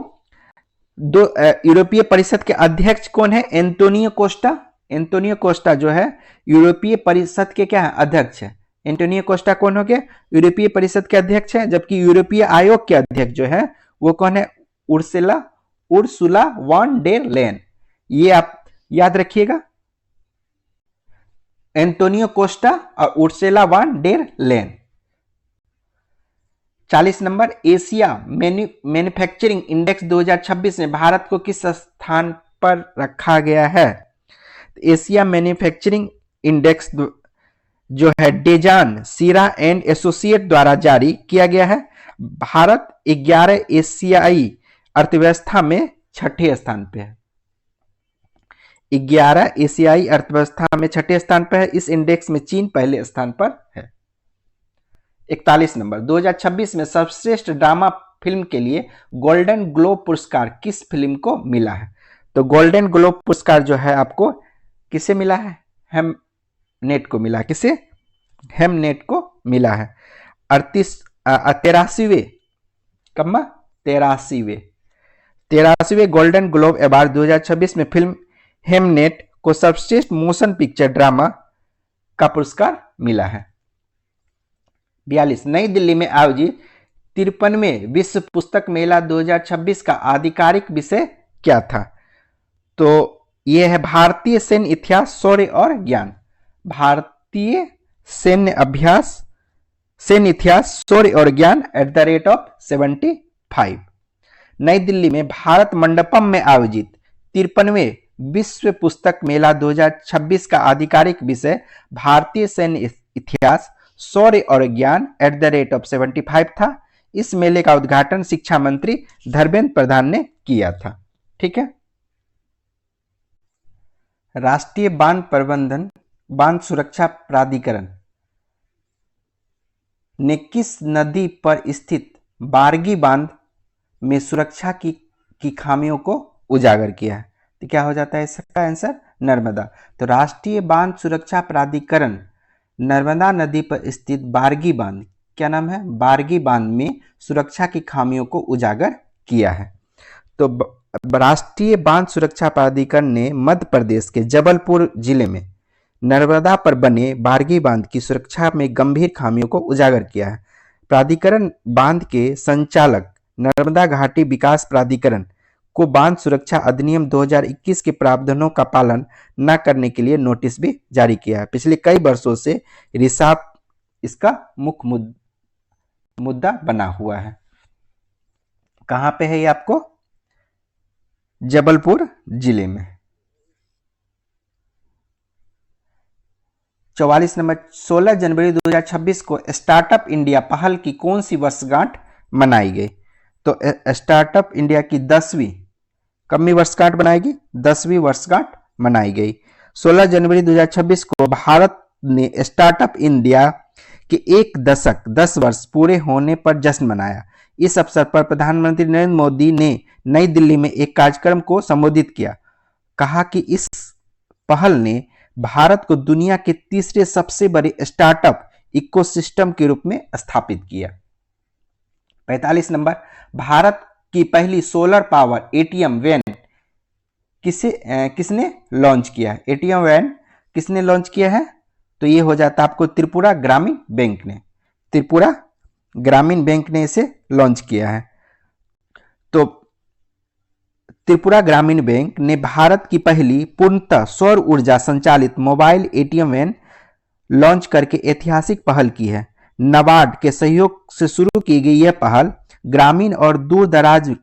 दो यूरोपीय परिषद के अध्यक्ष कौन है? Antonio Costa. एंटोनियो कोस्टा जो है यूरोपीय परिषद के क्या है? अध्यक्ष है। एंटोनियो कोस्टा कौन हो गया? यूरोपीय परिषद के अध्यक्ष है। जबकि यूरोपीय आयोग के अध्यक्ष जो है वो कौन है? Ursula von der Leyen. ये आप याद रखिएगा, एंटोनियो कोस्टा और उर्सुला वॉन डेर लेन। 40 नंबर। एशिया मैन्युफैक्चरिंग इंडेक्स 2026 में भारत को किस स्थान पर रखा गया है? एशिया मैन्युफैक्चरिंग इंडेक्स जो है डेजान सीरा एंड एसोसिएट द्वारा जारी किया गया है। भारत 11 एशियाई अर्थव्यवस्था में 6ठे स्थान पे है। 11 एशियाई अर्थव्यवस्था में 6ठे स्थान पर है। इस इंडेक्स में चीन पहले स्थान पर है। 41 नंबर। 2026 में सर्वश्रेष्ठ ड्रामा फिल्म के लिए गोल्डन ग्लोब पुरस्कार किस फिल्म को मिला है? तो गोल्डन ग्लोब पुरस्कार जो है आपको किसे मिला है? हेमनेट को मिला। किसे? हेमनेट को मिला है। 83वें गोल्डन ग्लोब अवार्ड 2026 में फिल्म हेमनेट को सर्वश्रेष्ठ मोशन पिक्चर ड्रामा का पुरस्कार मिला है। 42। नई दिल्ली में आयोजित 53वें विश्व पुस्तक मेला 2026 का आधिकारिक विषय क्या था? तो यह है भारतीय सैन्य इतिहास, शौर्य और ज्ञान। भारतीय सैन्य इतिहास, शौर्य और ज्ञान @75। नई दिल्ली में भारत मंडपम में आयोजित 53वें विश्व पुस्तक मेला 2026 का आधिकारिक विषय भारतीय सैन्य इतिहास, शौर्य और ज्ञान @75 था। इस मेले का उद्घाटन शिक्षा मंत्री धर्मेंद्र प्रधान ने किया था। ठीक है। राष्ट्रीय बांध सुरक्षा प्राधिकरण ने किस नदी पर स्थित बारगी बांध में सुरक्षा की खामियों को उजागर किया है? तो क्या हो जाता है इसका आंसर? नर्मदा। तो राष्ट्रीय बांध सुरक्षा प्राधिकरण नर्मदा नदी पर स्थित बारगी बांध, क्या नाम है? बारगी बांध में सुरक्षा की खामियों को उजागर किया है। तो राष्ट्रीय बांध सुरक्षा प्राधिकरण ने मध्य प्रदेश के जबलपुर जिले में नर्मदा पर बने बारगी बांध की सुरक्षा में गंभीर खामियों को उजागर किया है। प्राधिकरण बांध के संचालक नर्मदा घाटी विकास प्राधिकरण को बांध सुरक्षा अधिनियम 2021 के प्रावधानों का पालन न करने के लिए नोटिस भी जारी किया है। पिछले कई वर्षों से रिसाव इसका मुख्य मुद्दा बना हुआ है। कहां पे है ये? आपको जबलपुर जिले में। 44 नंबर। 16 जनवरी 2026 को स्टार्टअप इंडिया पहल की कौन सी वर्षगांठ मनाई गई? तो स्टार्टअप इंडिया की 10वीं कब वर्षगांठ बनाएगी? 10वीं वर्षगांठ मनाई गई। 16 जनवरी 2026 को भारत ने स्टार्टअप इंडिया के 1 दशक 10 वर्ष पूरे होने पर जश्न मनाया। इस अवसर पर प्रधानमंत्री नरेंद्र मोदी ने नई दिल्ली में एक कार्यक्रम को संबोधित किया। कहा कि इस पहल ने भारत को दुनिया के तीसरे सबसे बड़े स्टार्टअप इकोसिस्टम के रूप में स्थापित किया। 45 नंबर। भारत की पहली सोलर पावर एटीएम वैन किसने लॉन्च किया है? एटीएम वैन किसने लॉन्च किया है? तो ये हो जाता है आपको त्रिपुरा ग्रामीण बैंक ने, त्रिपुरा ग्रामीण बैंक ने इसे लॉन्च किया है। तो त्रिपुरा ग्रामीण बैंक ने भारत की पहली पूर्णतः सौर ऊर्जा संचालित मोबाइल एटीएम वैन लॉन्च करके ऐतिहासिक पहल की है। नाबार्ड के सहयोग से शुरू की गई यह पहल ग्रामीण और दूर दराज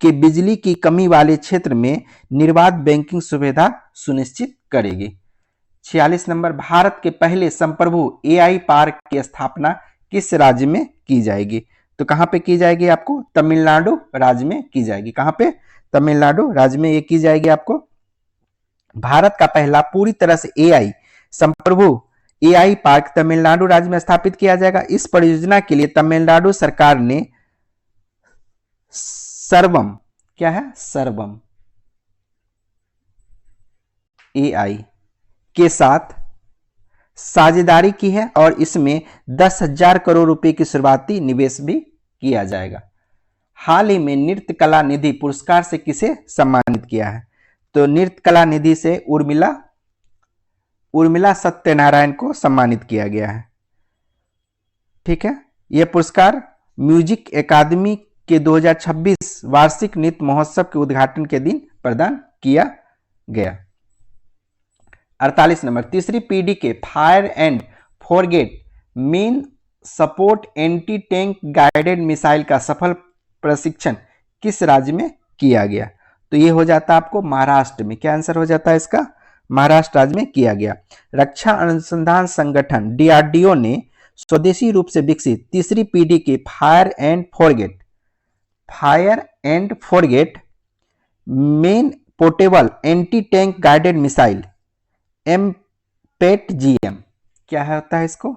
के बिजली की कमी वाले क्षेत्र में निर्बाध बैंकिंग सुविधा सुनिश्चित करेगी। 46 नंबर, भारत के पहले संप्रभु एआई पार्क की स्थापना किस राज्य में की जाएगी? तो कहां पे की जाएगी? आपको तमिलनाडु राज्य में की जाएगी। कहां पे? तमिलनाडु राज्य में ये की जाएगी। आपको भारत का पहला पूरी तरह से एआई संप्रभु एआई पार्क तमिलनाडु राज्य में स्थापित किया जाएगा। इस परियोजना के लिए तमिलनाडु सरकार ने सर्वम, क्या है? सर्वम एआई के साथ साझेदारी की है और इसमें 10,000 करोड़ रुपए की शुरुआती निवेश भी किया जाएगा। हाल ही में नृत्य कला निधि पुरस्कार से किसे सम्मानित किया है? तो नृत्य कला निधि से उर्मिला सत्यनारायण को सम्मानित किया गया है। ठीक है, यह पुरस्कार म्यूजिक एकेडमी के 2026 वार्षिक नृत्य महोत्सव के उद्घाटन के दिन प्रदान किया गया। 48 नंबर, तीसरी पीढ़ी के fire and forget main support anti tank guided missile का सफल प्रशिक्षण किस राज्य में किया गया? तो ये हो जाता है आपको महाराष्ट्र में। क्या आंसर हो जाता है इसका? महाराष्ट्र राज्य में किया गया। रक्षा अनुसंधान संगठन डीआरडीओ ने स्वदेशी रूप से विकसित तीसरी पीढ़ी के fire and forget man portable anti tank guided missile MPATGM, क्या होता है इसको?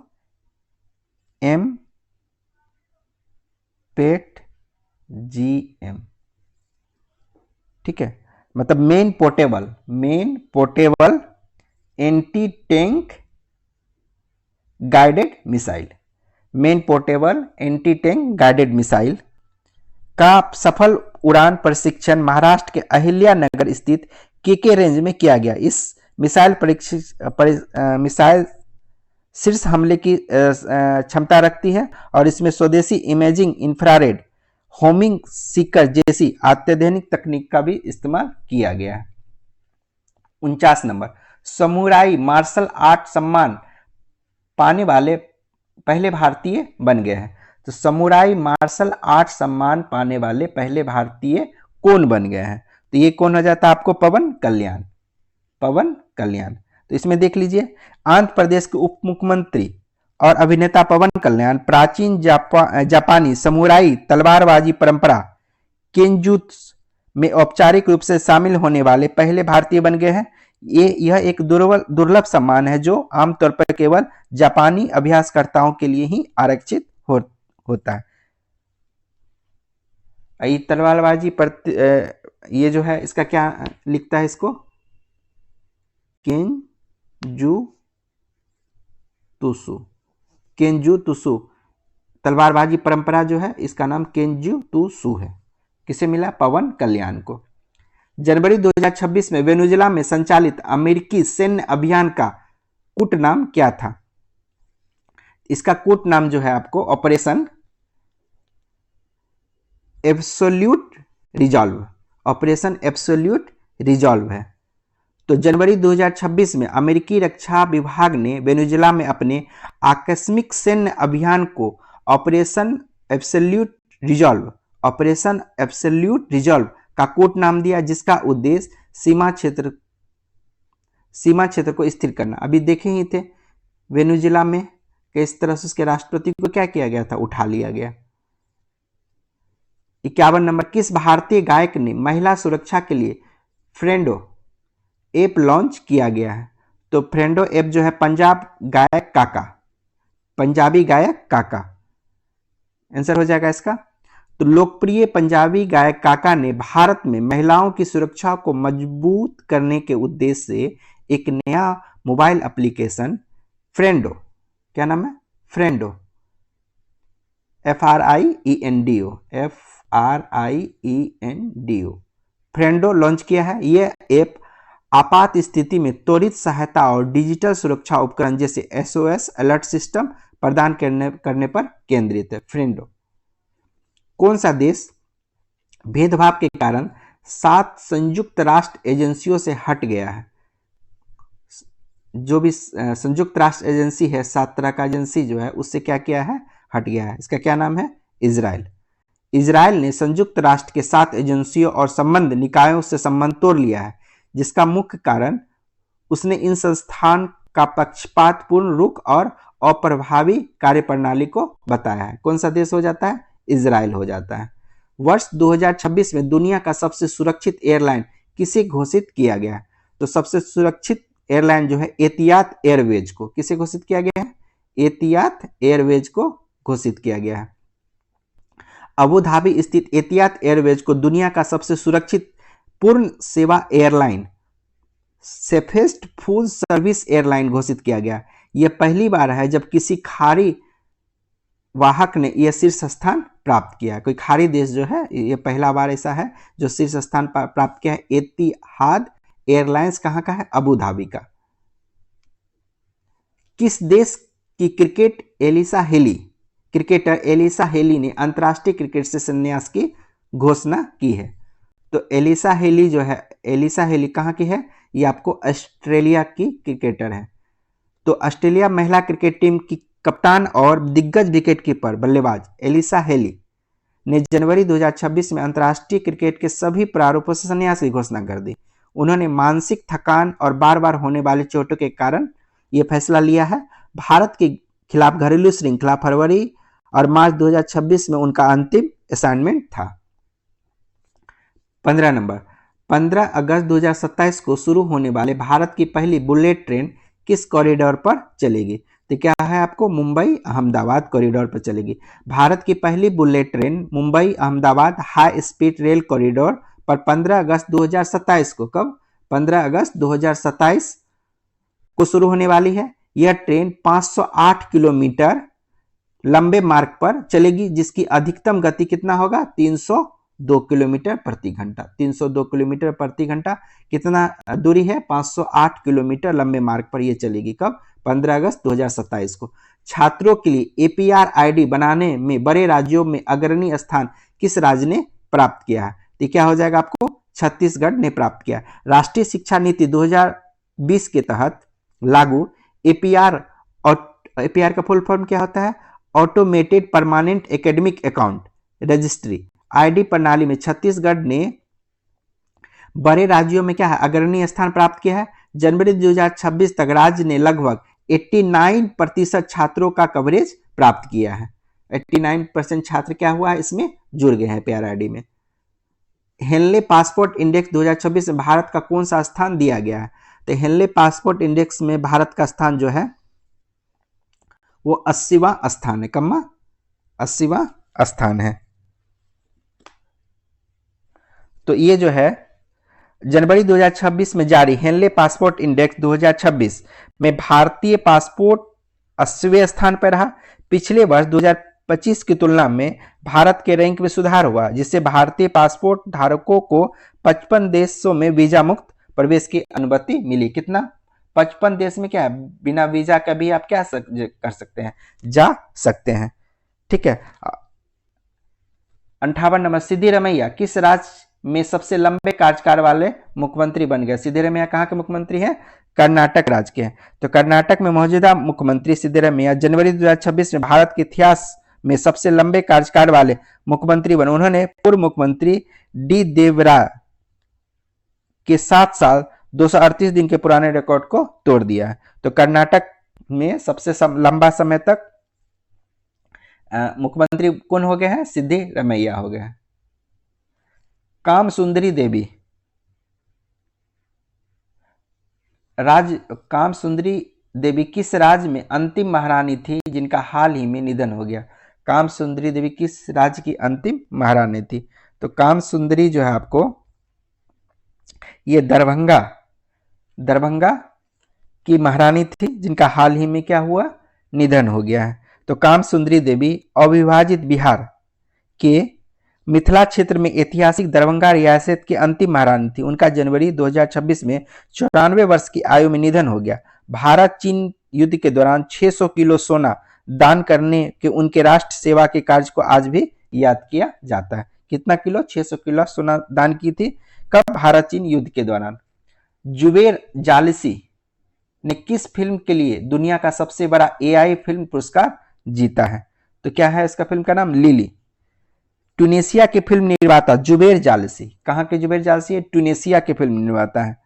एमपेट-जीएम। ठीक है, मतलब man portable anti tank guided missile, man portable anti tank guided missile का सफल उड़ान प्रशिक्षण महाराष्ट्र के अहिल्यानगर स्थित केके रेंज में किया गया। इस मिसाइल मिसाइल शीर्ष हमले की क्षमता रखती है और इसमें स्वदेशी इमेजिंग, इंफ्रारेड, होमिंग सीकर जैसी अत्याधुनिक तकनीक का भी इस्तेमाल किया गया है। 49 नंबर, समुराई मार्शल आर्ट सम्मान पाने वाले पहले भारतीय बन गए हैं। तो समुराई मार्शल आर्ट सम्मान पाने वाले पहले भारतीय कौन बन गए हैं? तो ये कौन हो जाता है आपको? पवन कल्याण। तो इसमें देख लीजिए, आंध्र प्रदेश के उप मुख्यमंत्री और अभिनेता पवन कल्याण प्राचीन जापानी समुराई तलवारबाजी परंपरा केंजुत्सु में औपचारिक रूप से शामिल होने वाले पहले भारतीय बन गए हैं। यह एक दुर्लभ सम्मान है जो आमतौर पर केवल जापानी अभ्यासकर्ताओं के लिए ही आरक्षित होता है। ये तलवारबाजी पर ये जो है इसका क्या लिखता है? इसको केंजुतुसु तलवारबाजी परंपरा जो है इसका नाम केंजुतुसु है। किसे मिला? पवन कल्याण को। जनवरी 2026 में वेनेजुएला में संचालित अमेरिकी सैन्य अभियान का कूट नाम क्या था? इसका कूट नाम जो है आपको ऑपरेशन एब्सोल्यूट रिजॉल्व है। तो जनवरी 2026 में अमेरिकी रक्षा विभाग ने वेनेजुएला में अपने आकस्मिक सैन्य अभियान को ऑपरेशन एब्सोल्यूट रिजॉल्व का कोड नाम दिया, जिसका उद्देश्य सीमा क्षेत्र को स्थिर करना। अभी देखे ही थे वेनेजुएला में किस तरह से उसके राष्ट्रपति को क्या किया गया था? उठा लिया गया। 51 नंबर, किस भारतीय गायक ने महिला सुरक्षा के लिए फ्रेंडो ऐप लॉन्च किया गया है? तो फ्रेंडो ऐप जो है पंजाबी गायक काका आंसर हो जाएगा इसका। तो लोकप्रिय पंजाबी गायक काका ने भारत में महिलाओं की सुरक्षा को मजबूत करने के उद्देश्य से एक नया मोबाइल एप्लीकेशन फ्रेंडो, क्या नाम है? फ्रेंडो FRIENDO फ्रेंडो लॉन्च किया है। यह ऐप आपात स्थिति में त्वरित सहायता और डिजिटल सुरक्षा उपकरण जैसे SOS अलर्ट सिस्टम प्रदान करने पर केंद्रित है। फ्रेंडो, कौन सा देश भेदभाव के कारण 7 संयुक्त राष्ट्र एजेंसियों से हट गया है? जो भी संयुक्त राष्ट्र एजेंसी है, 7 तरह का एजेंसी जो है उससे क्या किया है, हट गया है। इसका क्या नाम है? इजराइल। इजराइल ने संयुक्त राष्ट्र के 7 एजेंसियों और संबंध निकायों से संबंध तोड़ लिया है, जिसका मुख्य कारण उसने इन संस्थान का पक्षपातपूर्ण रुख और अप्रभावी कार्यप्रणाली को बताया है। कौन सा देश हो जाता है? इजराइल हो जाता है। वर्ष 2026 में दुनिया का सबसे सुरक्षित एयरलाइन किसे घोषित किया गया? तो सबसे सुरक्षित एयरलाइन जो है एतिहाद एयरवेज को किसे घोषित किया गया है? एतिहाद एयरवेज को घोषित किया गया है। अबू धाबी स्थित एतिहाद एयरवेज को दुनिया का सबसे सुरक्षित पूर्ण सेवा airline, safest full service airline घोषित किया गया। यह पहली बार है जब किसी खाड़ी वाहक ने यह शीर्ष स्थान प्राप्त किया। कोई खाड़ी देश जो है, यह पहला बार ऐसा है जो शीर्ष स्थान प्राप्त किया है। एतिहाद एयरलाइंस कहाँ का है? अबू धाबी का। किस देश की क्रिकेटर एलिसा हेली ने अंतर्राष्ट्रीय क्रिकेट से संन्यास की घोषणा की है? तो एलिसा हेली कहाँ की है? ये आपको ऑस्ट्रेलिया की क्रिकेटर है। तो ऑस्ट्रेलिया महिला क्रिकेट टीम की कप्तान और दिग्गज विकेटकीपर बल्लेबाज एलिसा हेली ने जनवरी 2026 में अंतर्राष्ट्रीय क्रिकेट के सभी प्रारूपों से संन्यास की घोषणा कर दी। उन्होंने मानसिक थकान और बार बार होने वाली चोटों के कारण यह फैसला लिया है। भारत के खिलाफ घरेलू श्रृंखला फरवरी और मार्च 2026 में उनका अंतिम असाइनमेंट था। 15 नंबर, 15 अगस्त 2027 को शुरू होने वाले भारत की पहली बुलेट ट्रेन किस कॉरिडोर पर चलेगी? तो क्या है आपको? मुंबई अहमदाबाद कॉरिडोर पर चलेगी। भारत की पहली bullet train Mumbai Ahmedabad high speed rail corridor पर 15 अगस्त 2027 को, कब? 15 अगस्त 2027 को शुरू होने वाली है। यह ट्रेन 508 किलोमीटर लंबे मार्ग पर चलेगी, जिसकी अधिकतम गति कितना होगा? 302 किलोमीटर प्रति घंटा। 302 किलोमीटर प्रति घंटा कितना दूरी है? 508 किलोमीटर लंबे मार्ग पर यह चलेगी। कब? 15 अगस्त 2027 को। छात्रों के लिए APR ID बनाने में बड़े राज्यों में अग्रणी स्थान किस राज्य ने प्राप्त किया है? तो क्या हो जाएगा आपको? छत्तीसगढ़ ने प्राप्त किया। राष्ट्रीय शिक्षा नीति 2020 के तहत लागू APR का फुल फॉर्म क्या होता है? Automated permanent academic account registry ID प्रणाली में छत्तीसगढ़ ने बड़े राज्यों में क्या है? अग्रणी स्थान प्राप्त किया है। जनवरी 2026 तक राज्य ने लगभग 89% छात्रों का कवरेज प्राप्त किया है। 89% छात्र क्या हुआ है? इसमें जुड़ गए हैं APR ID में। हेनले पासपोर्ट इंडेक्स 2026 में भारत का कौन सा स्थान दिया गया है? तो हेनले पासपोर्ट इंडेक्स में भारत का स्थान जो है वो 80वां स्थान है। कम्मा 80वां स्थान है। तो ये जो है जनवरी 2026 में जारी हेनले पासपोर्ट इंडेक्स 2026 में भारतीय पासपोर्ट 80वें स्थान पर रहा। पिछले वर्ष 2025 की तुलना में भारत के रैंक में सुधार हुआ, जिससे भारतीय पासपोर्ट धारकों को 55 देशों में वीजा मुक्त प्रवेश की अनुमति मिली। कितना? 55 देश में क्या है? बिना वीजा का भी आप क्या कर सकते हैं? जा सकते हैं। ठीक है। 58 नंबर, सिद्धिरमैया किस राज्य में सबसे लंबे कार्यकाल वाले मुख्यमंत्री बन गए? सिद्धिरमैया कहाँ के मुख्यमंत्री हैं? कर्नाटक राज्य के हैं। तो कर्नाटक में मौजूदा मुख्यमंत्री सिद्धिरमैया जनवरी 2026 में भारत के इतिहास में सबसे लंबे कार्यकाल वाले मुख्यमंत्री बने। उन्होंने पूर्व मुख्यमंत्री डी देवरा के 7 साल 238 दिन के पुराने रिकॉर्ड को तोड़ दिया है। तो कर्नाटक में सबसे लंबा समय तक मुख्यमंत्री कौन हो गए हैं? सिद्धिरमैया हो गए हैं। कामसुंदरी देवी किस राज्य में अंतिम महारानी थी जिनका हाल ही में निधन हो गया? कामसुंदरी देवी किस राज्य की अंतिम महारानी थी? तो कामसुंदरी जो है आपको ये दरभंगा की महारानी थी, जिनका हाल ही में क्या हुआ? निधन हो गया है। तो कामसुंदरी देवी अविभाजित बिहार के मिथिला क्षेत्र में ऐतिहासिक दरभंगा रियासत की अंतिम महारानी थी। उनका जनवरी 2026 में 94 वर्ष की आयु में निधन हो गया। भारत चीन युद्ध के दौरान 600 किलो सोना दान करने के उनके राष्ट्र सेवा के कार्य को आज भी याद किया जाता है। कितना किलो? 600 किलो सोना दान की थी। कब? भारत चीन युद्ध के दौरान। जुबेर जालिसी ने किस फिल्म के लिए दुनिया का सबसे बड़ा एआई फिल्म पुरस्कार जीता है? तो क्या है इसका फिल्म का नाम? लिली। ट्यूनेशिया के फिल्म निर्माता जुबेर जालिसी, कहां के जुबेर जालिसी है? ट्यूनेशिया के फिल्म निर्माता है,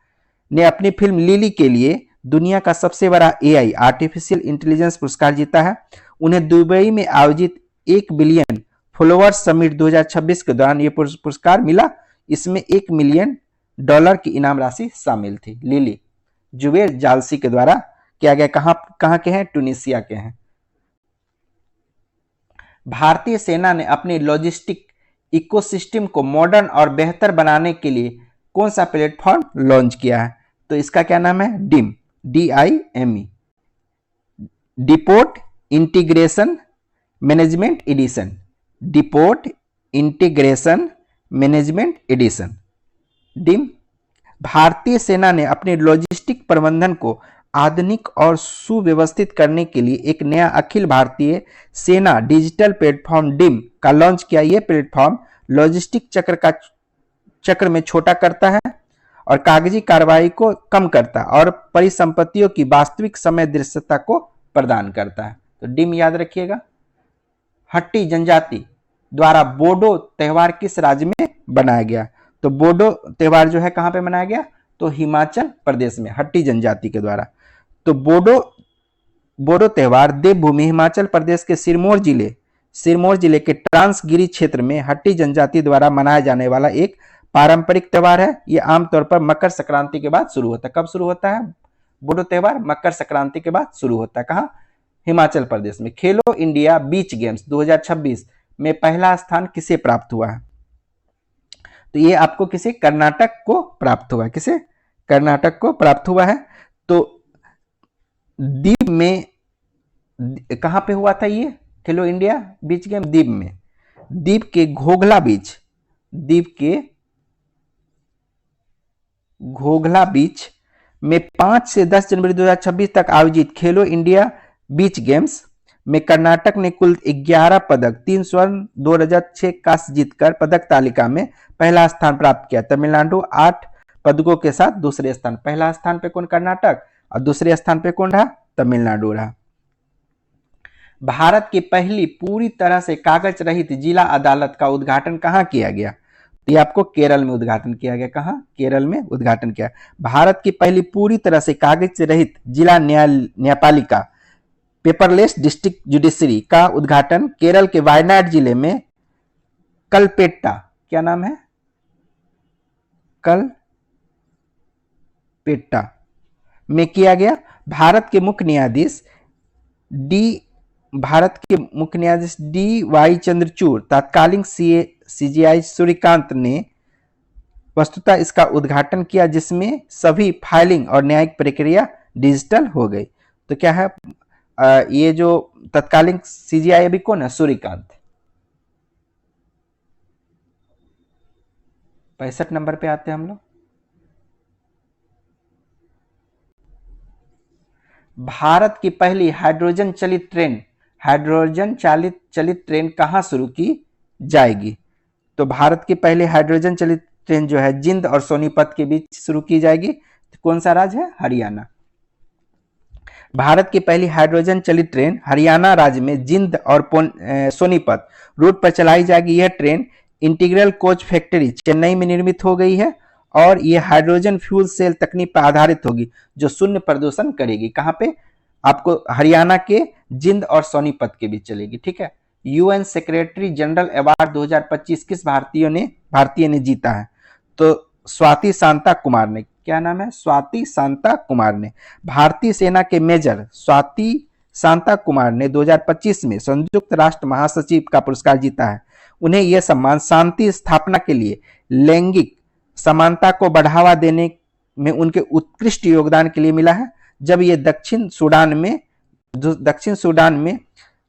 ने अपनी फिल्म लिली के लिए दुनिया का सबसे बड़ा एआई आर्टिफिशियल इंटेलिजेंस पुरस्कार जीता है। उन्हें दुबई में आयोजित 1 बिलियन फॉलोअर्स समिट 2026 के दौरान यह पुरस्कार मिला। इसमें $1 मिलियन की इनाम राशि शामिल थी। लिली जुबेर जालसी के द्वारा किया गया। कहां के हैं? ट्यूनीशिया के हैं। भारतीय सेना ने अपनी लॉजिस्टिक इकोसिस्टम को मॉडर्न और बेहतर बनाने के लिए कौन सा प्लेटफॉर्म लॉन्च किया है? तो इसका क्या नाम है? DIME, DIME, deport integration management edition. Deport integration management edition, DIME. भारतीय सेना ने अपने लॉजिस्टिक प्रबंधन को आधुनिक और सुव्यवस्थित करने के लिए एक नया अखिल भारतीय सेना डिजिटल प्लेटफॉर्म डिम का लॉन्च किया। यह प्लेटफॉर्म लॉजिस्टिक चक्र में छोटा करता है और कागजी कार्रवाई को कम करता है और परिसंपत्तियों की वास्तविक समय दृश्यता को प्रदान करता है। तो डिम याद रखिएगा। हट्टी जनजाति द्वारा बोडो त्योहार किस राज्य में बनाया गया? तो बोडो त्योहार जो है कहां पे मनाया गया? तो हिमाचल प्रदेश में, हट्टी जनजाति के द्वारा। तो बोडो त्योहार देवभूमि हिमाचल प्रदेश के सिरमौर जिले के ट्रांसगिरी क्षेत्र में हट्टी जनजाति द्वारा मनाया जाने वाला एक पारंपरिक त्योहार है। यह आमतौर पर मकर संक्रांति के बाद शुरू होता है। कब शुरू होता है बोडो त्योहार? मकर संक्रांति के बाद शुरू होता है। कहां? हिमाचल प्रदेश में। खेलो इंडिया बीच गेम्स 2026 में पहला स्थान किसे प्राप्त हुआ है? तो ये आपको किसे? कर्नाटक को प्राप्त हुआ है। किसे? कर्नाटक को प्राप्त हुआ है। तो दीप में कहां पे हुआ था ये खेलो इंडिया बीच गेम? दीप में। दीप के घोघला बीच में 5 से 10 जनवरी 2026 तक आयोजित खेलो इंडिया बीच गेम्स में कर्नाटक ने कुल 11 पदक, 3 स्वर्ण, 2 रजत, 6 कांस्य जीतकर पदक तालिका में पहला स्थान प्राप्त किया। तमिलनाडु 8 पदकों के साथ दूसरे स्थान। पहला स्थान पे कौन? कर्नाटक। और दूसरे स्थान पे कौन रहा? तमिलनाडु रहा। भारत की पहली पूरी तरह से कागज रहित जिला अदालत का उद्घाटन कहां किया गया? तो ये आपको केरल में उद्घाटन किया गया। कहां? केरल में उद्घाटन किया। भारत की पहली पूरी तरह से कागज से रहित जिला न्यायपालिका पेपरलेस डिस्ट्रिक्ट जुडिशरी का उद्घाटन केरल के वायनाड जिले में कलपेट्टा, क्या नाम है? कलपेट्टा में किया गया। भारत के मुख्य न्यायाधीश DY चंद्रचूड़, तत्कालीन CJI सूर्यकांत ने वस्तुतः इसका उद्घाटन किया, जिसमें सभी फाइलिंग और न्यायिक प्रक्रिया डिजिटल हो गई। तो क्या है? ये जो तत्कालीन CJI अभी कौन है? सूर्यकांत। 65 नंबर पे आते हैं हम लोग। भारत की पहली हाइड्रोजन चालित ट्रेन कहां शुरू की जाएगी? तो भारत की पहली हाइड्रोजन चालित ट्रेन जो है जिंद और सोनीपत के बीच शुरू की जाएगी। तो कौन सा राज्य है? हरियाणा। भारत की पहली हाइड्रोजन चालित ट्रेन हरियाणा राज्य में जिंद और सोनीपत रूट पर चलाई जाएगी। यह train integral coach factory Chennai में निर्मित हो गई है और यह हाइड्रोजन फ्यूल सेल तकनीक पर आधारित होगी जो शून्य प्रदूषण करेगी। कहां पे? आपको हरियाणा के जिंद और सोनीपत के बीच चलेगी। ठीक है। UN सेक्रेटरी जनरल अवार्ड 2025 किस भारतीय ने जीता है? तो स्वाति शांता कुमार ने। क्या नाम है? स्वाति शांता कुमार ने। भारतीय सेना के मेजर स्वाति शांता कुमार ने 2025 में संयुक्त राष्ट्र महासचिव का पुरस्कार जीता है। उन्हें यह सम्मान शांति स्थापना के लिए लैंगिक समानता को बढ़ावा देने में उनके उत्कृष्ट योगदान के लिए मिला है, जब ये दक्षिण सूडान में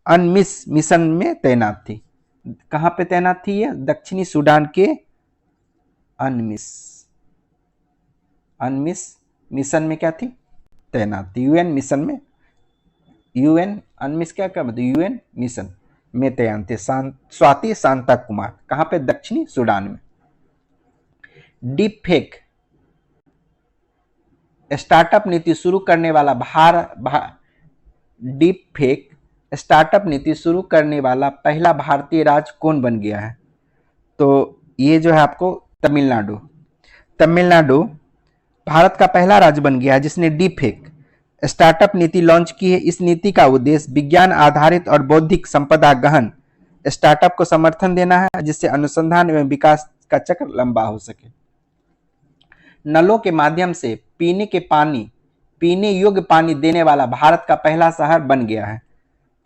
अनमिस मिशन में तैनात थी। कहां पे तैनात थी ये? दक्षिणी सूडान के अनमिस मिशन में क्या थी? तैनात थी। यूएन मिशन में, यूएन अनमिस क्या मतलब यूएन मिशन में तैनात थे स्वाति शांता कुमार। कहां पे? दक्षिणी सूडान में। डीप फेक स्टार्टअप नीति शुरू करने वाला डीप फेक स्टार्टअप नीति शुरू करने वाला पहला भारतीय राज्य कौन बन गया है? तो ये जो है आपको तमिलनाडु भारत का पहला राज्य बन गया है जिसने डीप फेक स्टार्टअप नीति लॉन्च की है। इस नीति का उद्देश्य विज्ञान आधारित और बौद्धिक संपदा गहन स्टार्टअप को समर्थन देना है, जिससे अनुसंधान एवं विकास का चक्र लंबा हो सके। नलों के माध्यम से पीने योग्य पानी देने वाला भारत का पहला शहर बन गया है।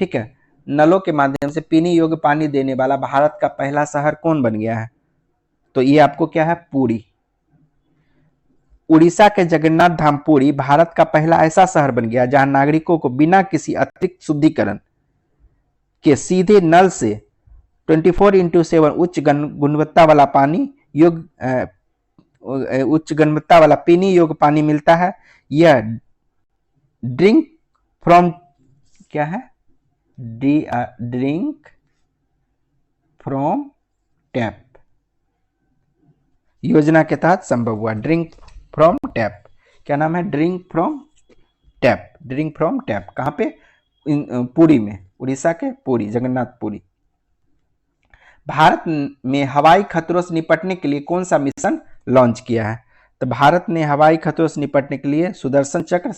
ठीक है, नलों के माध्यम से पीने योग्य पानी देने वाला भारत का पहला शहर कौन बन गया है? तो ये आपको क्या है? पुरी। उड़ीसा के जगन्नाथ धाम पुरी भारत का पहला ऐसा शहर बन गया जहां नागरिकों को बिना किसी अतिरिक्त शुद्धिकरण के सीधे नल से 24/7 उच्च गुणवत्ता वाला पीने योग्य पानी मिलता है। यह ड्रिंक फ्रॉम क्या है? ड्रिंक फ्रॉम टैप योजना के तहत संभव हुआ। ड्रिंक फ्रॉम टैप, क्या नाम है? Drink from tap. कहां पे? पुरी में, उड़ीसा के पुरी, जगन्नाथ पुरी। भारत में हवाई खतरों से निपटने के लिए कौन सा मिशन लॉन्च किया है? तो भारत ने हवाई खतरों से निपटने के लिए सुदर्शन चक्र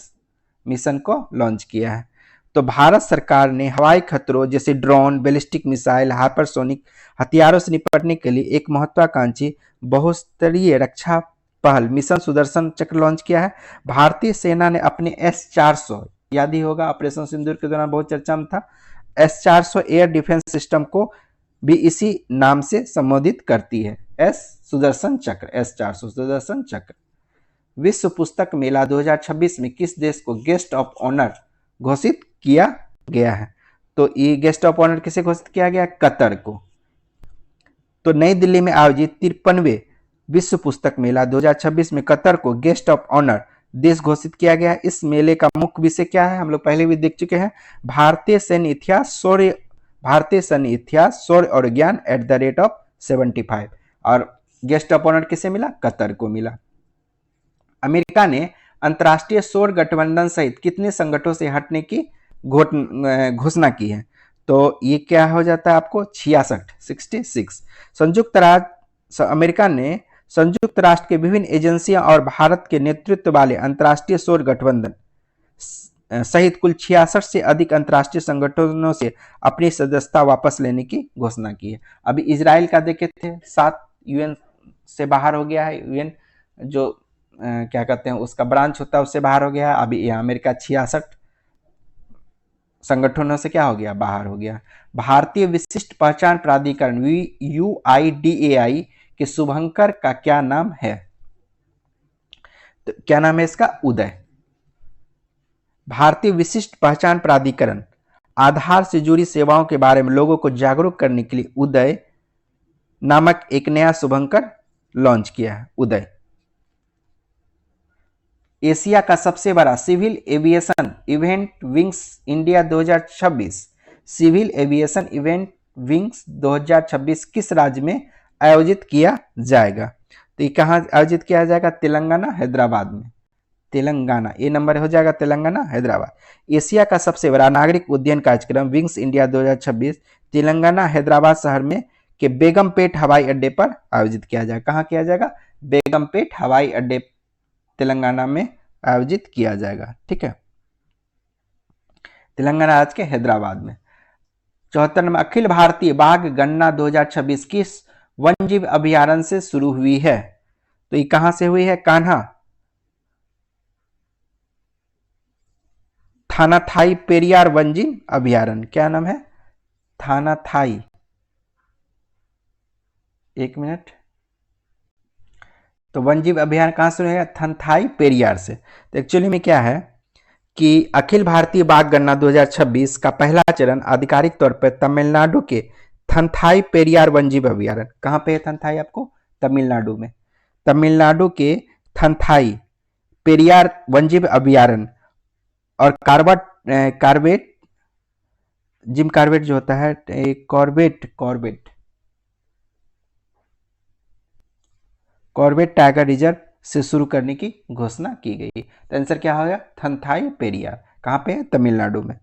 मिशन को लॉन्च किया है। तो भारत सरकार ने हवाई खतरों जैसे ड्रोन, बैलिस्टिक मिसाइल, हाइपरसोनिक हथियारों से निपटने के लिए एक महत्वाकांक्षी बहुस्तरीय रक्षा पहल मिशन सुदर्शन चक्र लॉन्च किया है। भारतीय सेना ने अपने S-400, याद ही होगा ऑपरेशन सिंदूर के दौरान बहुत चर्चा में था, S-400 एयर डिफेंस सिस्टम को भी इसी नाम से संबोधित करती है, सुदर्शन चक्र, S-400 सुदर्शन चक्र। विश्व पुस्तक मेला 2026 में किस देश को गेस्ट ऑफ ऑनर घोषित किया गया है? तो ये गेस्ट ऑफ ऑनर किसे घोषित किया गया? कतर को। तो नई दिल्ली में आयोजित 53वें विश्व पुस्तक मेला 2026 में कतर को गेस्ट ऑफ ऑनर देश घोषित किया गया है। इस मेले का मुख्य विषय क्या है? हम लोग पहले भी देख चुके हैं, भारतीय सैन्य इतिहास, शौर्य और ज्ञान @75। और गेस्ट ऑफ ऑनर किसे मिला? कतर को मिला। अमेरिका ने अंतर्राष्ट्रीय सौर गठबंधन सहित कितने संगठनों से हटने की घोषणा की है? तो ये क्या हो जाता है आपको? 66। अमेरिका ने संयुक्त राष्ट्र के विभिन्न एजेंसियां और भारत के नेतृत्व वाले अंतर्राष्ट्रीय सौर गठबंधन सहित कुल 66 से अधिक अंतर्राष्ट्रीय संगठनों से अपनी सदस्यता वापस लेने की घोषणा की है। अभी इजराइल का देखे थे 7 यूएन से बाहर हो गया है, यूएन जो क्या कहते हैं उसका ब्रांच होता है उससे बाहर हो गया है। अभी यह अमेरिका 66 संगठनों से क्या हो गया? बाहर हो गया। भारतीय विशिष्ट पहचान प्राधिकरण UIDAI के शुभंकर का क्या नाम है? तो क्या नाम है इसका? उदय। भारतीय विशिष्ट पहचान प्राधिकरण आधार से जुड़ी सेवाओं के बारे में लोगों को जागरूक करने के लिए उदय नामक एक नया शुभंकर लॉन्च किया है। उदय एशिया का सबसे बड़ा civil aviation event Wings India 2026 civil aviation event Wings 2026 किस राज्य में आयोजित किया जाएगा? तो ये कहाँ आयोजित किया जाएगा? तेलंगाना, हैदराबाद में। तेलंगाना, ये नंबर हो जाएगा तेलंगाना, हैदराबाद। एशिया का सबसे बड़ा नागरिक उड्डयन कार्यक्रम विंग्स इंडिया 2026 तेलंगाना हैदराबाद शहर में के बेगमपेट हवाई अड्डे पर आयोजित किया जाएगा। कहाँ किया जाएगा? बेगमपेट हवाई अड्डे तेलंगाना में आयोजित किया जाएगा। ठीक है, तेलंगाना राज्य के हैदराबाद में। 74 नंबर, अखिल भारतीय बाघ गणना 2026 किस वन्यजीव अभयारण्य से शुरू हुई है? तो ये कहां से हुई है? कान्हा थानाथाई पेरियार वन्यजीव अभयारण्य। क्या नाम है? थानाथाई, एक मिनट। तो वन्यजीव अभयारण्य कहां से है? थानाथाई पेरियार से। तो एक्चुअली में क्या है कि अखिल भारतीय बाघ गणना 2026 का पहला चरण आधिकारिक तौर पर तमिलनाडु के थंथाई पेरियार वन्यजीव अभयारण्य कहाँ पे है? थंथाई आपको तमिलनाडु में, तमिलनाडु के थंथाई पेरियार वन्यजीव अभयारण्य। और कार्बेट जिम कार्बेट जो होता है कॉर्बेट टाइगर रिजर्व से शुरू करने की घोषणा की गई। तो आंसर क्या होगा? थंथाई पेरियार। कहां पे है? तमिलनाडु में।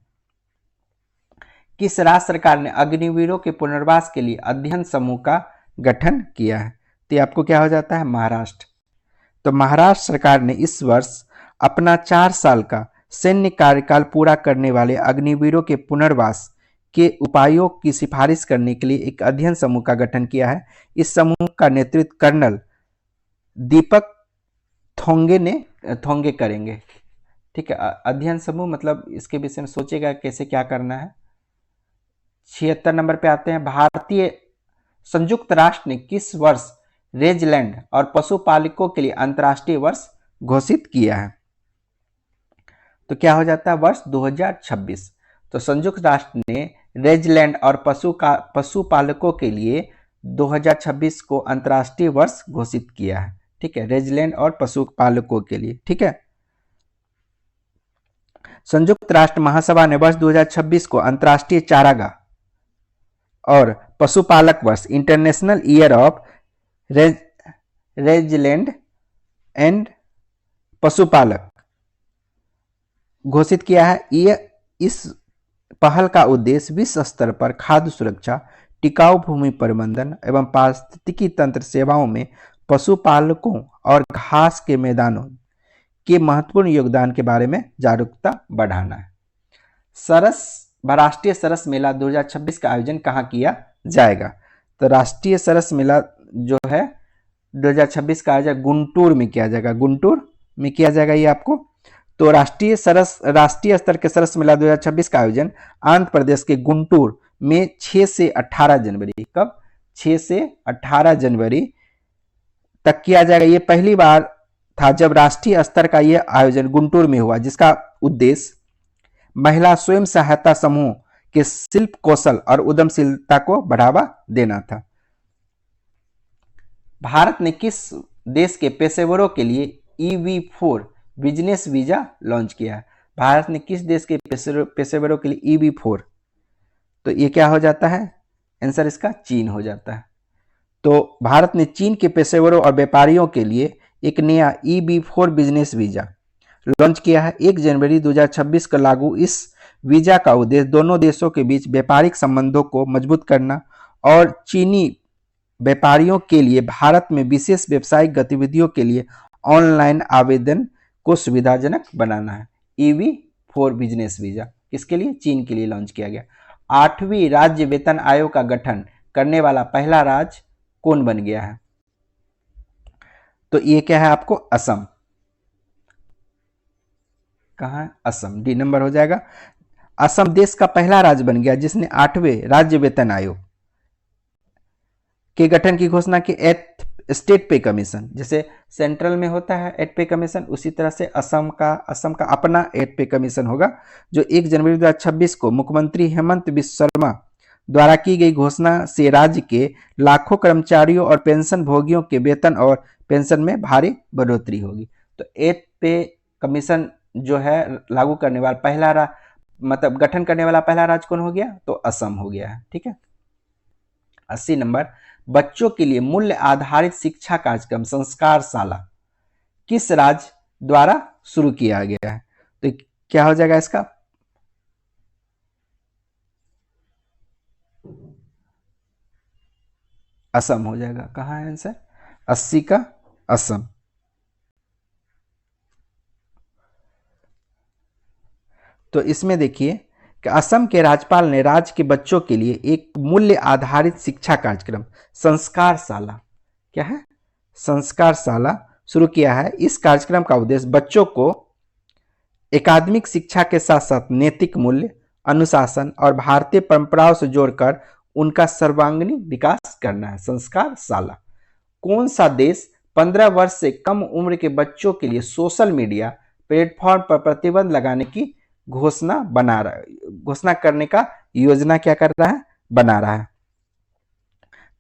किस राज्य सरकार ने अग्निवीरों के पुनर्वास के लिए अध्ययन समूह का गठन किया है? तो आपको क्या हो जाता है? महाराष्ट्र। तो महाराष्ट्र सरकार ने इस वर्ष अपना 4 साल का सैन्य कार्यकाल पूरा करने वाले अग्निवीरों के पुनर्वास के उपायों की सिफारिश करने के लिए एक अध्ययन समूह का गठन किया है। इस समूह का नेतृत्व कर्नल दीपक थोंगे करेंगे। ठीक है, अध्ययन समूह मतलब इसके विषय में सोचेगा कैसे क्या करना है। 76 नंबर पे आते हैं। भारतीय संयुक्त राष्ट्र ने किस वर्ष रेंजलैंड और पशुपालकों के लिए अंतर्राष्ट्रीय वर्ष घोषित किया है? तो क्या हो जाता है? वर्ष 2026। तो संयुक्त राष्ट्र ने रेंजलैंड और पशुपालकों के लिए 2026 को अंतर्राष्ट्रीय वर्ष घोषित किया है। ठीक है, रेंजलैंड और पशुपालकों के लिए। ठीक है, संयुक्त राष्ट्र महासभा ने वर्ष 2026 को अंतर्राष्ट्रीय चारागाह और पशुपालक वर्ष इंटरनेशनल ईयर ऑफ रेंजलैंड एंड पशुपालक घोषित किया है। इस पहल का उद्देश्य विश्व स्तर पर खाद्य सुरक्षा, टिकाऊ भूमि प्रबंधन एवं पारिस्थितिकी तंत्र सेवाओं में पशुपालकों और घास के मैदानों के महत्वपूर्ण योगदान के बारे में जागरूकता बढ़ाना है। राष्ट्रीय सरस मेला 2026 का आयोजन कहाँ किया जाएगा? तो राष्ट्रीय सरस मेला जो है 2026 का आयोजन गुंटूर में किया जाएगा। गुंटूर में किया जाएगा ये आपको। तो राष्ट्रीय स्तर के सरस मेला 2026 का आयोजन आंध्र प्रदेश के गुंटूर में 6 से 18 जनवरी, कब? 6 से 18 जनवरी तक किया जाएगा। ये पहली बार था जब राष्ट्रीय स्तर का यह आयोजन गुंटूर में हुआ, जिसका उद्देश्य महिला स्वयं सहायता समूह के शिल्प कौशल और उद्यमशीलता को बढ़ावा देना था। भारत ने किस देश के पेशेवरों के लिए EB4 बिजनेस वीजा लॉन्च किया है? भारत ने किस देश के पेशेवरों के लिए EB4? तो ये क्या हो जाता है? आंसर इसका चीन हो जाता है। तो भारत ने चीन के पेशेवरों और व्यापारियों के लिए एक नया EB4 बिजनेस वीजा लॉन्च किया है। 1 जनवरी 2026 को लागू इस वीजा का उद्देश्य दोनों देशों के बीच व्यापारिक संबंधों को मजबूत करना और चीनी व्यापारियों के लिए भारत में विशेष व्यावसायिक गतिविधियों के लिए ऑनलाइन आवेदन को सुविधाजनक बनाना है। EB4 बिजनेस वीजा किसके लिए? चीन के लिए लॉन्च किया गया। 8वीं राज्य वेतन आयोग का गठन करने वाला पहला राज्य कौन बन गया है? तो ये क्या है आपको? असम। कहां है? असम। डी नंबर हो जाएगा। असम देश का पहला राज्य बन गया जिसने 8वें राज्य वेतन आयोग के गठन की घोषणा की। स्टेट पे कमीशन, जैसे सेंट्रल में होता है 8 पे कमीशन, उसी तरह से असम का अपना 8 पे कमीशन होगा, जो 1 जनवरी 2026 को मुख्यमंत्री हेमंत बिस्वा शर्मा द्वारा की गई घोषणा से राज्य के लाखों कर्मचारियों और पेंशन भोगियों के वेतन और पेंशन में भारी बढ़ोतरी होगी। तो 8 पे कमीशन जो है लागू करने वाला पहला मतलब गठन करने वाला पहला राज्य कौन हो गया? तो असम हो गया है। ठीक है। 80 नंबर, बच्चों के लिए मूल्य आधारित शिक्षा कार्यक्रम संस्कारशाला किस राज्य द्वारा शुरू किया गया है? तो क्या हो जाएगा इसका? असम हो जाएगा। कहां है आंसर? 80 का असम। तो इसमें देखिए कि असम के राज्यपाल ने राज्य के बच्चों के लिए एक मूल्य आधारित शिक्षा कार्यक्रम संस्कारशाला, क्या है? संस्कारशाला शुरू किया है। इस कार्यक्रम का उद्देश्य बच्चों को एकादमिक शिक्षा के साथ साथ नैतिक मूल्य, अनुशासन और भारतीय परंपराओं से जोड़कर उनका सर्वांगीण विकास करना है। संस्कारशाला। कौन सा देश 15 वर्ष से कम उम्र के बच्चों के लिए सोशल मीडिया प्लेटफॉर्म पर प्रतिबंध लगाने की घोषणा करने का योजना क्या कर रहा है? बना रहा है।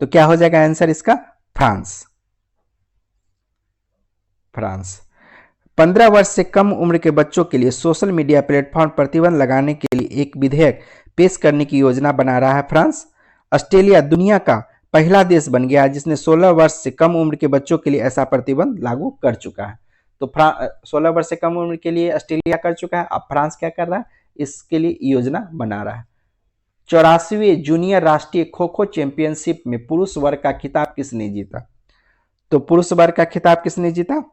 तो क्या हो जाएगा आंसर इसका? फ्रांस। फ्रांस। 15 वर्ष से कम उम्र के बच्चों के लिए सोशल मीडिया प्लेटफॉर्म प्रतिबंध लगाने के लिए एक विधेयक पेश करने की योजना बना रहा है फ्रांस। ऑस्ट्रेलिया दुनिया का पहला देश बन गया है जिसने 16 वर्ष से कम उम्र के बच्चों के लिए ऐसा प्रतिबंध लागू कर चुका है। तो 16 वर्ष से कम उम्र के लिए ऑस्ट्रेलिया कर चुका है, अब फ्रांस क्या कर रहा है? इसके लिए योजना बना रहा है। 84वें जूनियर राष्ट्रीय खो खो चैंपियनशिप में पुरुष वर्ग का खिताब किसने जीता? तो पुरुष वर्ग का खिताब किसने जीता?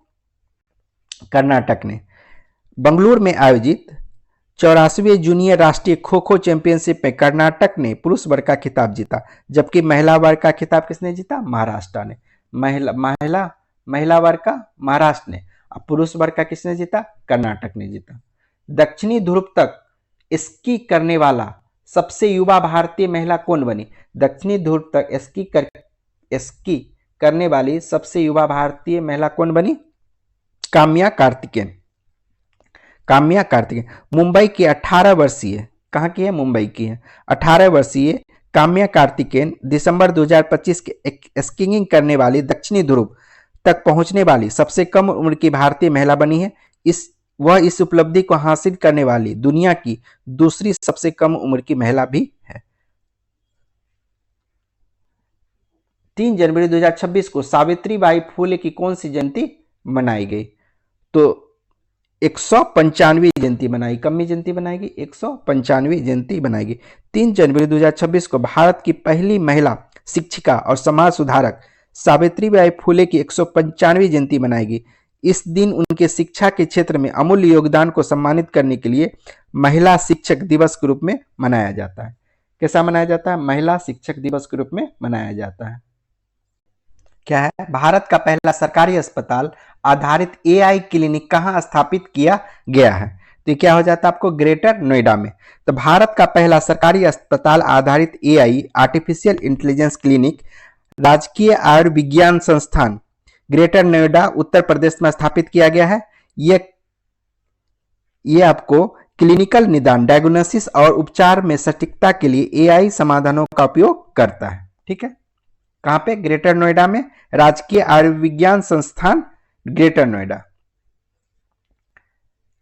कर्नाटक ने। बंगलुरु में आयोजित 84वें जूनियर राष्ट्रीय खो खो चैंपियनशिप में कर्नाटक ने पुरुष वर्ग का खिताब जीता, जबकि महिला वर्ग का खिताब किसने जीता? महाराष्ट्र ने। महिला वर्ग का महाराष्ट्र ने, अब पुरुष वर्ग का किसने जीता? कर्नाटक ने जीता। दक्षिणी ध्रुव तक स्की करने वाला सबसे युवा भारतीय महिला कौन बनी? दक्षिणी ध्रुव तक स्की करने वाली सबसे युवा भारतीय महिला कौन बनी? काम्या कार्तिकेयन। काम्या कार्तिकेयन मुंबई की 18 वर्षीय, कहां की है? मुंबई की है। 18 वर्षीय काम्या कार्तिकेयन दिसंबर 2025 के स्कीइंग करने वाली दक्षिणी ध्रुव तक पहुंचने वाली सबसे कम उम्र की भारतीय महिला बनी है। वह इस उपलब्धि को हासिल करने वाली दुनिया की दूसरी सबसे कम उम्र की महिला भी है। 3 जनवरी 2026 को सावित्रीबाई फुले की कौन सी जयंती मनाई गई? तो 195वीं जयंती बनाई। कमी जयंती बनाएगी? 195वीं जयंती बनाएगी। 3 जनवरी 2026 को भारत की पहली महिला शिक्षिका और समाज सुधारक सावित्रीबाई फुले की 195वीं जयंती मनाएगी। इस दिन उनके शिक्षा के क्षेत्र में अमूल्य योगदान को सम्मानित करने के लिए महिला शिक्षक दिवस के रूप में मनाया जाता है। कैसा मनाया जाता है? महिला शिक्षक दिवस के रूप में मनाया जाता है। क्या है? भारत का पहला सरकारी अस्पताल आधारित एआई क्लिनिक कहां स्थापित किया गया है? तो क्या हो जाता है आपको? ग्रेटर नोएडा में। तो भारत का पहला सरकारी अस्पताल आधारित एआई आर्टिफिशियल इंटेलिजेंस क्लिनिक राजकीय आयुर्विज्ञान संस्थान ग्रेटर नोएडा उत्तर प्रदेश में स्थापित किया गया है। यह आपको क्लिनिकल निदान, डायग्नोसिस और उपचार में सटीकता के लिए एआई समाधानों का उपयोग करता है। ठीक है, कहां पे? ग्रेटर नोएडा में, राजकीय आयुर्विज्ञान संस्थान ग्रेटर नोएडा।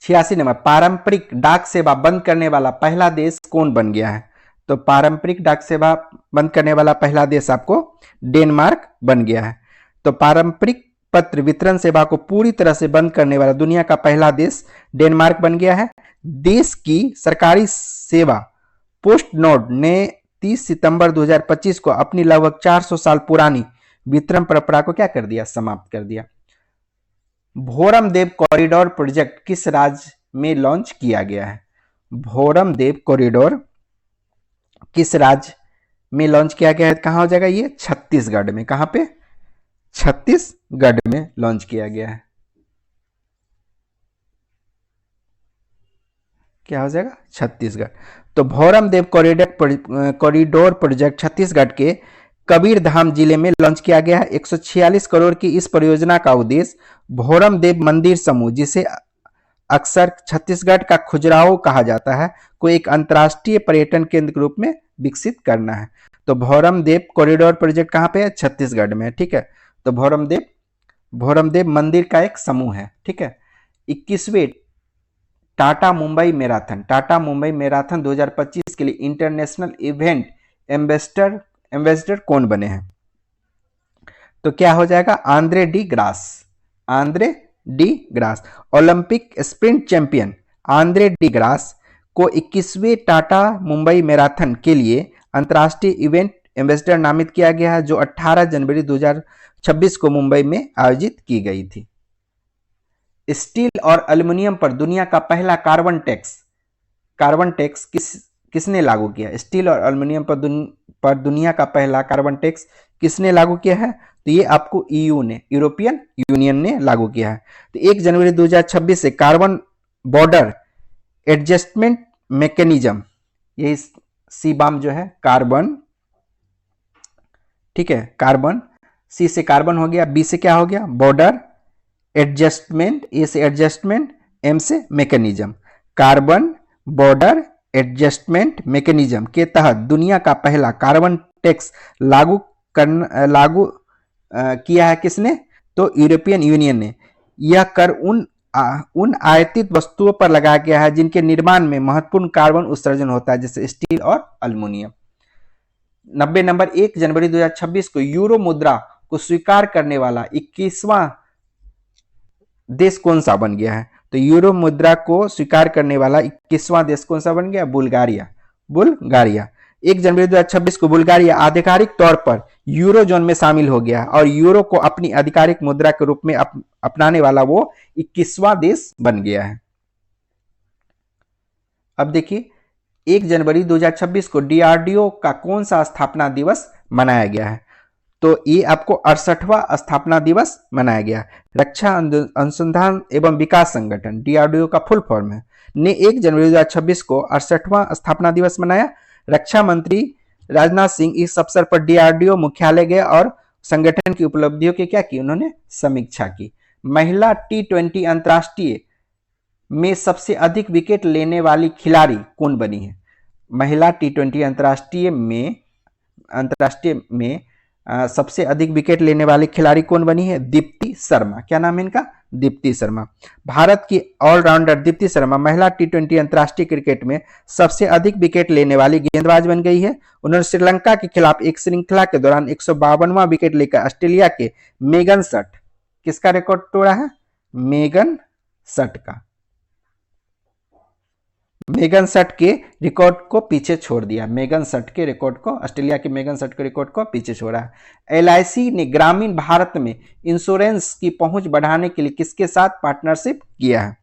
86 नंबर, पारंपरिक डाक सेवा बंद करने वाला पहला देश कौन बन गया है? तो पारंपरिक डाक सेवा बंद करने वाला पहला देश आपको डेनमार्क बन गया है। तो पारंपरिक पत्र वितरण सेवा को पूरी तरह से बंद करने वाला दुनिया का पहला देश डेनमार्क बन गया है। देश की सरकारी सेवा पोस्ट नोड ने 30 सितंबर 2025 को अपनी लगभग 400 साल पुरानी वितरण परंपरा को क्या कर दिया? समाप्त कर दिया। भोरमदेव कॉरिडोर प्रोजेक्ट किस राज्य में लॉन्च किया गया है? भोरमदेव कॉरिडोर किस राज्य में लॉन्च किया गया है? कहां हो जाएगा ये? छत्तीसगढ़ में। कहां पे? छत्तीसगढ़ में लॉन्च किया गया है। क्या हो जाएगा? छत्तीसगढ़। तो भोरमदेव कॉरिडोर प्रोजेक्ट छत्तीसगढ़ के कबीरधाम जिले में लॉन्च किया गया है। 146 करोड़ की इस परियोजना का उद्देश्य भोरमदेव मंदिर समूह, जिसे अक्सर छत्तीसगढ़ का खजुराहो कहा जाता है, को एक अंतर्राष्ट्रीय पर्यटन केंद्र के रूप में विकसित करना है। तो भोरमदेव कॉरिडोर प्रोजेक्ट कहां पे है? छत्तीसगढ़ में। ठीक है, तो भोरमदेव मंदिर का एक समूह है। ठीक है। 21वें टाटा मुंबई मैराथन 2025 के लिए इंटरनेशनल इवेंट एम्बेसडर कौन बने हैं? तो क्या हो जाएगा? Andre D grass. Olympic sprint champion Andre D grass को 21वें टाटा मुंबई मैराथन के लिए अंतर्राष्ट्रीय इवेंट एम्बेसडर नामित किया गया है, जो 18 जनवरी 2026 को मुंबई में आयोजित की गई थी। स्टील और एल्युमिनियम पर दुनिया का पहला कार्बन टैक्स किसने लागू किया? स्टील और एल्युमिनियम पर दुनिया का पहला कार्बन टैक्स किसने लागू किया है? तो ये आपको यूरोपियन यूनियन ने लागू किया है। तो 1 जनवरी 2026 से कार्बन बॉर्डर एडजस्टमेंट मैकेनिज्म, ये सीबाम जो है कार्बन, ठीक है, कार्बन, सी से कार्बन हो गया, बी से क्या हो गया? बॉर्डर एडजस्टमेंट, ए से एडजस्टमेंट, एम से mechanism. Carbon border adjustment mechanism के तहत दुनिया का पहला कार्बन टैक्स लागू लागू किया है किसने? तो यूरोपियन यूनियन ने। यह कर उन आयातित वस्तुओं पर लगाया गया है जिनके निर्माण में महत्वपूर्ण कार्बन उत्सर्जन होता है, जैसे स्टील और अल्युमिनियम। 90 नंबर, 1 जनवरी 2026 को यूरो मुद्रा को स्वीकार करने वाला 21वां देश कौन सा बन गया है? तो यूरो मुद्रा को स्वीकार करने वाला 21वां देश कौन सा बन गया? बुल्गारिया। बुल्गारिया। 1 जनवरी 2026 को बुल्गारिया आधिकारिक तौर पर यूरो जोन में शामिल हो गया और यूरो को अपनी आधिकारिक मुद्रा के रूप में अपनाने वाला वो 21वां देश बन गया है। अब देखिए, 1 जनवरी 2026 को डीआरडीओ का कौन सा स्थापना दिवस मनाया गया है? तो ये आपको 68वां स्थापना दिवस मनाया गया। रक्षा अनुसंधान एवं विकास संगठन, डीआरडीओ का फुल फॉर्म है, ने 1 जनवरी 2026 को 68वां स्थापना दिवस मनाया। रक्षा मंत्री राजनाथ सिंह इस अवसर पर डीआरडीओ मुख्यालय गए और संगठन की उपलब्धियों की क्या की? उन्होंने समीक्षा की। महिला T20 अंतर्राष्ट्रीय में सबसे अधिक विकेट लेने वाली खिलाड़ी कौन बनी है? महिला T20 अंतर्राष्ट्रीय में सबसे अधिक विकेट लेने वाली खिलाड़ी कौन बनी है? दीप्ति शर्मा। क्या नाम है इनका? दीप्ति शर्मा। भारत की ऑलराउंडर दीप्ति शर्मा महिला T20 अंतर्राष्ट्रीय क्रिकेट में सबसे अधिक विकेट लेने वाली गेंदबाज बन गई है। उन्होंने श्रीलंका के खिलाफ एक श्रृंखला के दौरान 152वां विकेट लेकर ऑस्ट्रेलिया के मेगन सट, किसका रिकॉर्ड तोड़ा है? मेगन सट का। मेगन सट के रिकॉर्ड को पीछे छोड़ दिया। मेगन सट के रिकॉर्ड को, ऑस्ट्रेलिया के मेगन सट के रिकॉर्ड को पीछे छोड़ा। एलआईसी ने ग्रामीण भारत में इंश्योरेंस की पहुंच बढ़ाने के लिए किसके साथ पार्टनरशिप किया है?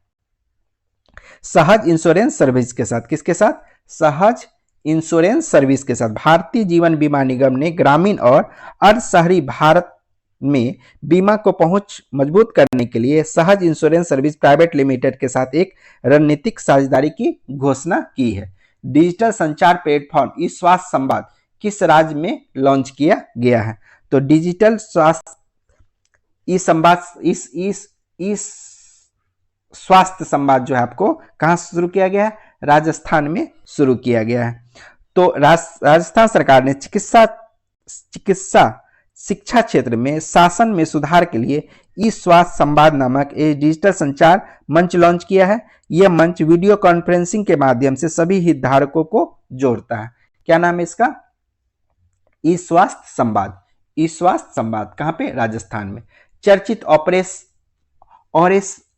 सहज इंश्योरेंस सर्विस के साथ। किसके साथ? सहज इंश्योरेंस सर्विस के साथ। भारतीय जीवन बीमा निगम ने ग्रामीण और अर्ध शहरी भारत में बीमा को पहुंच मजबूत करने के लिए सहज इंश्योरेंस सर्विस प्राइवेट लिमिटेड के साथ एक रणनीतिक साझेदारी की घोषणा की है। डिजिटल संचार प्लेटफॉर्म ई स्वास्थ्य संवाद किस राज्य में लॉन्च किया गया है? तो डिजिटल स्वास्थ्य ई संवाद, इस स्वास्थ्य संवाद जो है आपको कहां शुरू किया गया है? राजस्थान में शुरू किया गया है। तो राजस्थान सरकार ने चिकित्सा शिक्षा क्षेत्र में शासन में सुधार के लिए ई स्वास्थ्य संवाद नामक एक डिजिटल संचार मंच लॉन्च किया है। यह मंच वीडियो कॉन्फ्रेंसिंग के माध्यम से सभी हितधारकों को जोड़ता है। क्या नाम है इसका? ई स्वास्थ्य संवाद। ई स्वास्थ्य संवाद कहां पे? राजस्थान में। चर्चित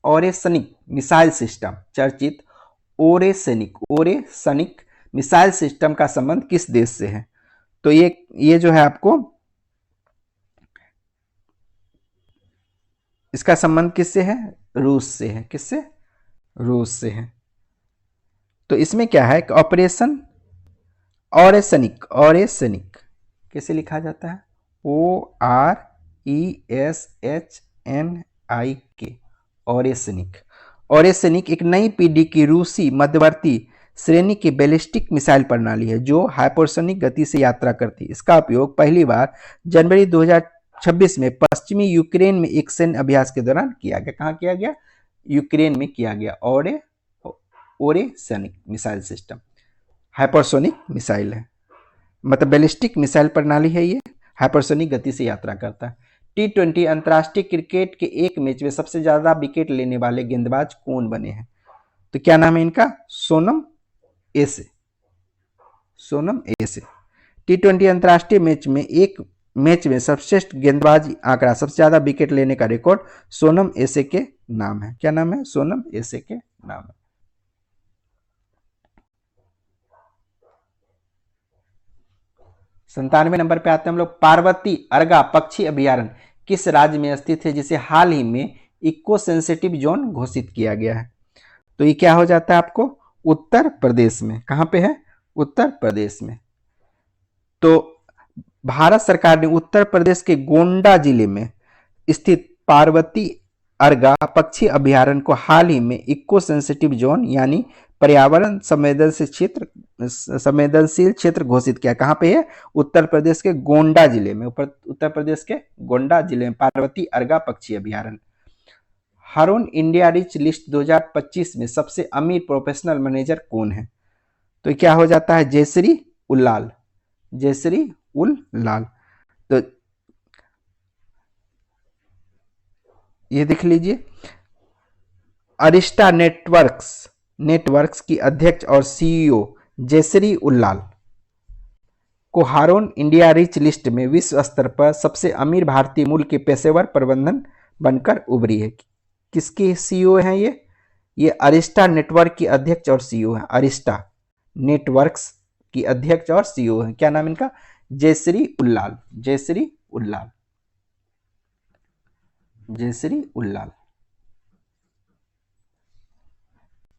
ओरेसनिक मिसाइल सिस्टम, चर्चित ओरेसनिक मिसाइल सिस्टम का संबंध किस देश से है? तो ये जो है आपको, इसका संबंध किससे है? रूस से है। किससे? रूस से है। तो इसमें क्या है कि ऑपरेशन ओरेसनिक कैसे लिखा जाता है? ORESHNIK, ओरेसनिक एक नई पीढ़ी की रूसी मध्यवर्ती श्रेणी की बैलिस्टिक मिसाइल प्रणाली है जो हाइपरसोनिक गति से यात्रा करती है। इसका उपयोग पहली बार जनवरी 2026 में पश्चिमी यूक्रेन में एक सैन्य अभ्यास के दौरान किया गया। कहां किया गया? यूक्रेन में किया गया। ओरेसनिक मिसाइल सिस्टम हाइपरसोनिक मिसाइल है, मतलब बैलिस्टिक मिसाइल प्रणाली है। ये हाइपरसोनिक गति से यात्रा करता है। T20 अंतर्राष्ट्रीय क्रिकेट के एक मैच में सबसे ज्यादा विकेट लेने वाले गेंदबाज कौन बने हैं? तो क्या नाम है इनका? सोनम एसे। T20 अंतर्राष्ट्रीय मैच में सर्वश्रेष्ठ गेंदबाज आंकड़ा, सबसे ज्यादा विकेट लेने का रिकॉर्ड सोनम एसे के नाम है। क्या नाम है? सोनम एसे के नाम है। संतानवे नंबर पे आते हैं हम लोग। पार्वती अर्गा पक्षी अभ्यारण्य किस राज्य में स्थित है जिसे हाल ही में इको सेंसिटिव जोन घोषित किया गया है? तो ये क्या हो जाता है आपको? उत्तर प्रदेश में। कहां पे है? उत्तर प्रदेश में। तो भारत सरकार ने उत्तर प्रदेश के गोंडा जिले में स्थित पार्वती अर्गा पक्षी अभ्यारण्य को हाल ही में इको सेंसिटिव जोन यानी पर्यावरण संवेदनशील क्षेत्र घोषित किया। कहां पे है? उत्तर प्रदेश के गोंडा जिले में। उत्तर प्रदेश के गोंडा जिले में पार्वती अर्गा पक्षी अभ्यारण्य। हरून इंडिया रिच लिस्ट 2025 में सबसे अमीर प्रोफेशनल मैनेजर कौन है? तो क्या हो जाता है? जयश्री उल्लाल। तो ये देख लीजिए, अरिस्टा नेटवर्क्स की अध्यक्ष और सीईओ जयश्री उल्लाल को हारून इंडिया रिच लिस्ट में विश्व स्तर पर सबसे अमीर भारतीय मूल के पेशेवर प्रबंधन बनकर उभरी है। किसकी सीईओ हैं ये अरिस्टा नेटवर्क की अध्यक्ष और सीईओ हैं। अरिस्टा नेटवर्क्स की अध्यक्ष और सीईओ हैं। क्या नाम इनका? जयश्री उल्लाल। जयश्री उल्लाल। जयश्री उल्लाल।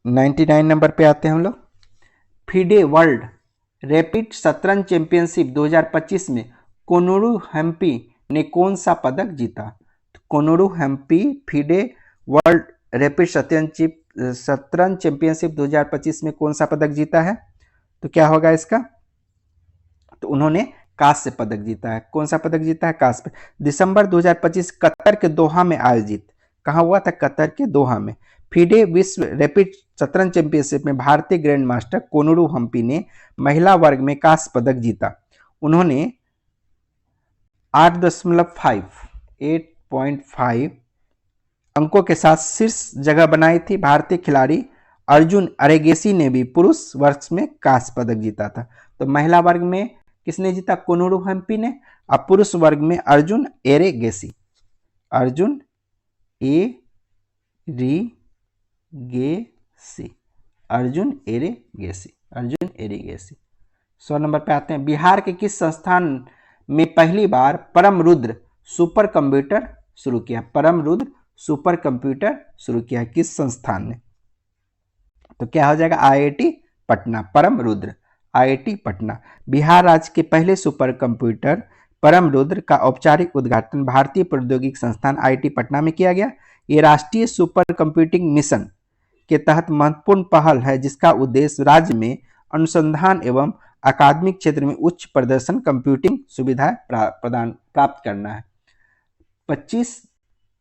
99 नंबर पे आते हैं हम लोग। फीडे वर्ल्ड रैपिड शतरंज चैंपियनशिप 2025 में कोनोरू हम्पी ने कौन सा पदक जीता? तो कोनोरू हम्पी फीडे वर्ल्ड रैपिड शतरंज चैंपियनशिप 2025 में कौन सा पदक जीता है? तो क्या होगा इसका? तो उन्होंने कांस्य पदक जीता है। कौन सा पदक जीता है? कांस्य। दिसंबर 2025 कतर के दोहा में आयोजित, कहां हुआ था? कतर के दोहा में। फीडे विश्व रैपिड शतरंज चैंपियनशिप में भारतीय ग्रैंड मास्टर कोनोरू हम्पी ने महिला वर्ग में कांस्य पदक जीता। उन्होंने 8.5 अंकों के साथ शीर्ष जगह बनाई थी। भारतीय खिलाड़ी अर्जुन अरेगेसी ने भी पुरुष वर्ग में कांस्य पदक जीता था। तो महिला वर्ग में किसने जीता? कोनोरू हम्पी ने। अब पुरुष वर्ग में अर्जुन एरेगेसी। अर्जुन एरेगेसी। अर्जुन एरेगेसी। अर्जुन एरेगेसी। 100 नंबर पे आते हैं। बिहार के किस संस्थान में पहली बार परम रुद्र सुपर कंप्यूटर शुरू किया? परम रुद्र सुपर कंप्यूटर शुरू किया किस संस्थान ने? तो क्या हो जाएगा? आईआईटी पटना। परम रुद्र आईआईटी पटना। बिहार राज्य के पहले सुपर कंप्यूटर परम रुद्र का औपचारिक उद्घाटन भारतीय प्रौद्योगिकी संस्थान आईआईटी पटना में किया गया। ये राष्ट्रीय सुपर कंप्यूटिंग मिशन के तहत महत्वपूर्ण पहल है जिसका उद्देश्य राज्य में अनुसंधान एवं अकादमिक क्षेत्र में उच्च प्रदर्शन कंप्यूटिंग सुविधाएं प्राप्त करना है। 25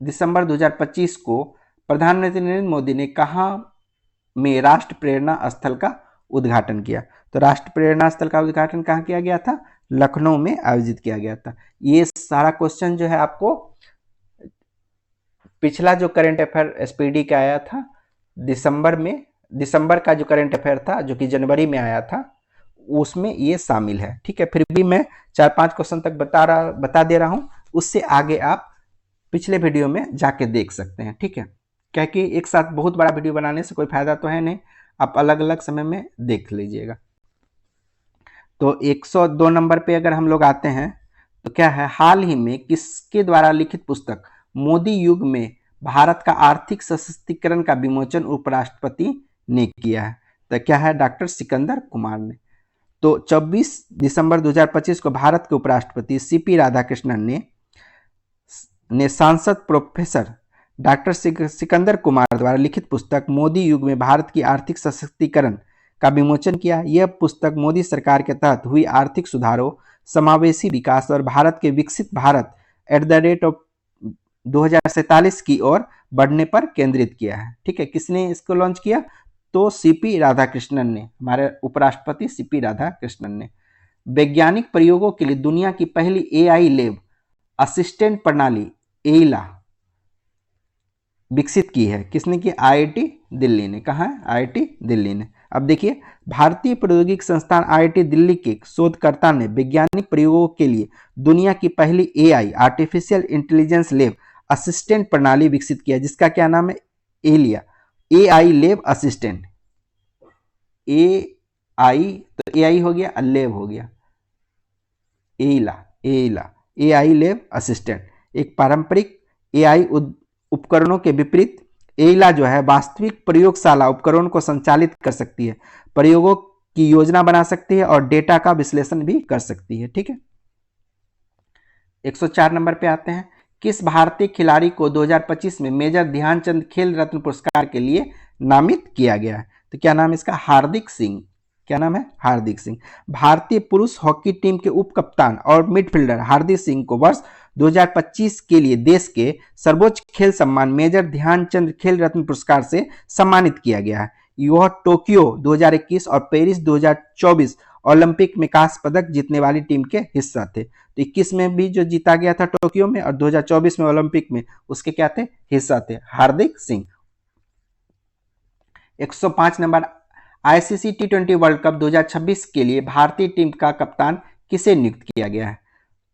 दिसंबर 2025 को प्रधानमंत्री नरेंद्र मोदी ने कहां में राष्ट्र प्रेरणा स्थल का उद्घाटन किया? तो राष्ट्र प्रेरणा स्थल का उद्घाटन कहां किया गया था? लखनऊ में आयोजित किया गया था। ये सारा क्वेश्चन जो है आपको पिछला जो करंट अफेयर एसपीडी का आया था दिसंबर का जो करंट अफेयर था जो कि जनवरी में आया था उसमें ये शामिल है। ठीक है, फिर भी मैं 4-5 क्वेश्चन तक बता दे रहा हूं, उससे आगे आप पिछले वीडियो में जाके देख सकते हैं। ठीक है, क्या कि एक साथ बहुत बड़ा वीडियो बनाने से कोई फायदा तो है नहीं, आप अलग अलग समय में देख लीजिएगा। तो 102 नंबर पे अगर हम लोग आते हैं तो क्या है? हाल ही में किसके द्वारा लिखित पुस्तक मोदी युग में भारत का आर्थिक सशक्तिकरण का विमोचन उपराष्ट्रपति ने किया है? तो क्या है? डॉक्टर सिकंदर कुमार ने। तो 24 दिसंबर 2025 को भारत के उपराष्ट्रपति सीपी राधाकृष्णन ने सांसद प्रोफेसर डॉक्टर सिकंदर कुमार द्वारा लिखित पुस्तक मोदी युग में भारत की आर्थिक सशक्तिकरण का विमोचन किया। यह पुस्तक मोदी सरकार के तहत हुई आर्थिक सुधारों, समावेशी विकास और भारत के विकसित भारत @ 2047 की ओर बढ़ने पर केंद्रित किया है। ठीक है, किसने इसको लॉन्च किया? तो सीपी राधाकृष्णन ने, हमारे उपराष्ट्रपति सीपी राधाकृष्णन ने। वैज्ञानिक प्रयोगों के लिए दुनिया की पहली एआई लैब असिस्टेंट प्रणाली एइला विकसित की है। किसने की? आईआईटी दिल्ली ने। कहा है? आईआईटी दिल्ली ने। अब देखिए, भारतीय प्रौद्योगिकी संस्थान आईआईटी दिल्ली के शोधकर्ता ने वैज्ञानिक प्रयोगों के लिए दुनिया की पहली AI artificial intelligence lab assistant प्रणाली विकसित किया जिसका क्या नाम है? एलिया। AI lab assistant. एआई, तो एआई हो गया, लैब हो गया एइला। AI lab assistant. एक पारंपरिक एआई उपकरणों के विपरीत एइला जो है वास्तविक प्रयोगशाला उपकरणों को संचालित कर सकती है, प्रयोगों की योजना बना सकती है और डेटा का विश्लेषण भी कर सकती है। ठीक है, 104 नंबर पे आते हैं। किस भारतीय खिलाड़ी को 2025 में मेजर ध्यानचंद खेल रत्न पुरस्कार के लिए नामित किया गया है? तो क्या नाम है इसका? हार्दिक सिंह। क्या नाम है? हार्दिक सिंह। भारतीय पुरुष हॉकी टीम के उप कप्तान और मिडफील्डर हार्दिक सिंह को वर्ष 2025 के लिए देश के सर्वोच्च खेल सम्मान मेजर ध्यानचंद खेल रत्न पुरस्कार से सम्मानित किया गया है। यह टोक्यो 2021 और पेरिस 2024 ओलंपिक में कांस्य पदक जीतने वाली टीम के हिस्सा थे। तो 21 में भी जो जीता गया था टोक्यो में और 2024 में ओलंपिक में उसके क्या थे, हिस्सा थे, हार्दिक सिंह। 105 नंबर, आईसीसी टी20 वर्ल्ड कप 2026 के लिए भारतीय टीम का कप्तान किसे नियुक्त किया गया है?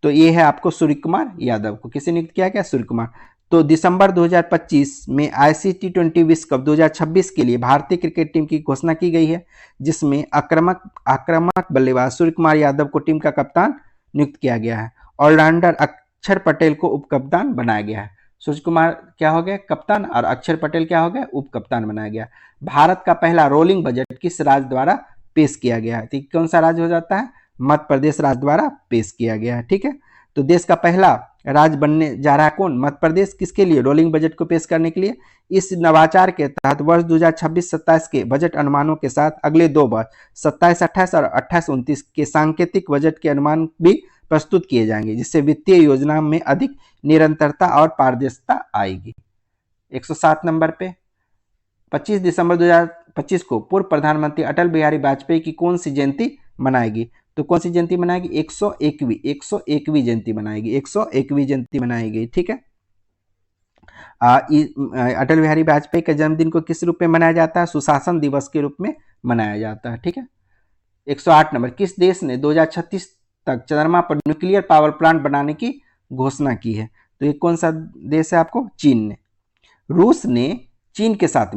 तो ये है आपको सूर्य कुमार यादव को। किसे नियुक्त किया गया? सूर्य कुमार। तो दिसंबर 2025 में आईसीसी टी20 विश्व कप 2026 के लिए भारतीय क्रिकेट टीम की घोषणा की गई है, जिसमें आक्रामक बल्लेबाज सूर्य कुमार यादव को टीम का कप्तान नियुक्त किया गया है। ऑलराउंडर अक्षर पटेल को उप कप्तान बनाया गया है। सूर्य कुमार क्या हो गया? कप्तान, और अक्षर पटेल क्या हो गया? उप कप्तान बनाया गया। भारत का पहला रोलिंग बजट किस राज्य द्वारा पेश किया गया है? तो कौन सा राज्य हो जाता है? मध्य प्रदेश राज्य द्वारा पेश किया गया है। ठीक है, तो देश का पहला राज्य बनने जा रहा है कौन? मध्य प्रदेश। किसके लिए? रोलिंग बजट को पेश करने के लिए। इस नवाचार के तहत वर्ष 2026-27 के बजट अनुमानों के साथ अगले 2 वर्ष 27-28 और 28-29 के सांकेतिक बजट के अनुमान भी प्रस्तुत किए जाएंगे, जिससे वित्तीय योजना में अधिक निरंतरता और पारदर्शिता आएगी। 107 नंबर पे 25 दिसंबर 2025 को पूर्व प्रधानमंत्री अटल बिहारी वाजपेयी की कौन सी जयंती मनाएगी? तो कौन सी जयंती मनाएगी? 101वीं जयंती मनाएगी। 101वीं जयंती मनाएगी। ठीक है, अटल बिहारी वाजपेयी के जन्मदिन को किस रूप में मनाया जाता है? सुशासन दिवस के रूप में मनाया जाता है। ठीक है, 108 नंबर, किस देश ने 2036 तक चंद्रमा पर न्यूक्लियर पावर प्लांट बनाने की घोषणा की है? तो ये कौन सा देश है आपको? चीन ने। रूस ने चीन के साथ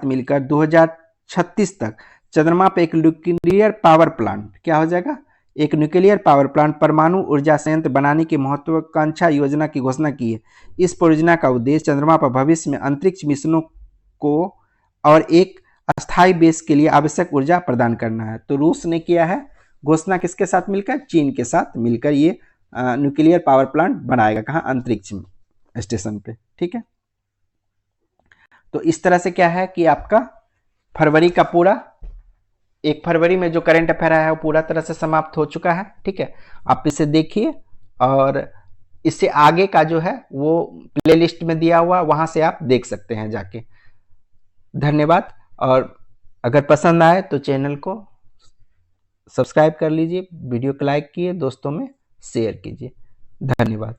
मिलकर 2036 तक चंद्रमा पे एक न्यूक्लियर पावर प्लांट, क्या हो जाएगा? एक न्यूक्लियर पावर प्लांट, परमाणु ऊर्जा संयंत्र बनाने की महत्वाकांक्षा योजना की घोषणा की है। इस परियोजना का उद्देश्य चंद्रमा पर भविष्य में अंतरिक्ष मिशनों को और एक अस्थायी बेस के लिए आवश्यक ऊर्जा प्रदान करना है। तो रूस ने किया है घोषणा, किसके साथ मिलकर? चीन के साथ मिलकर ये न्यूक्लियर पावर प्लांट बनाएगा। कहाँ? अंतरिक्ष स्टेशन पे। ठीक है, तो इस तरह से क्या है कि आपका फरवरी का पूरा 1 फरवरी में जो करंट अफेयर है वो पूरा तरह से समाप्त हो चुका है। ठीक है, आप इसे देखिए और इससे आगे का जो है वो प्लेलिस्ट में दिया हुआ, वहां से आप देख सकते हैं जाके। धन्यवाद, और अगर पसंद आए तो चैनल को सब्सक्राइब कर लीजिए, वीडियो को लाइक कीजिए, दोस्तों में शेयर कीजिए। धन्यवाद।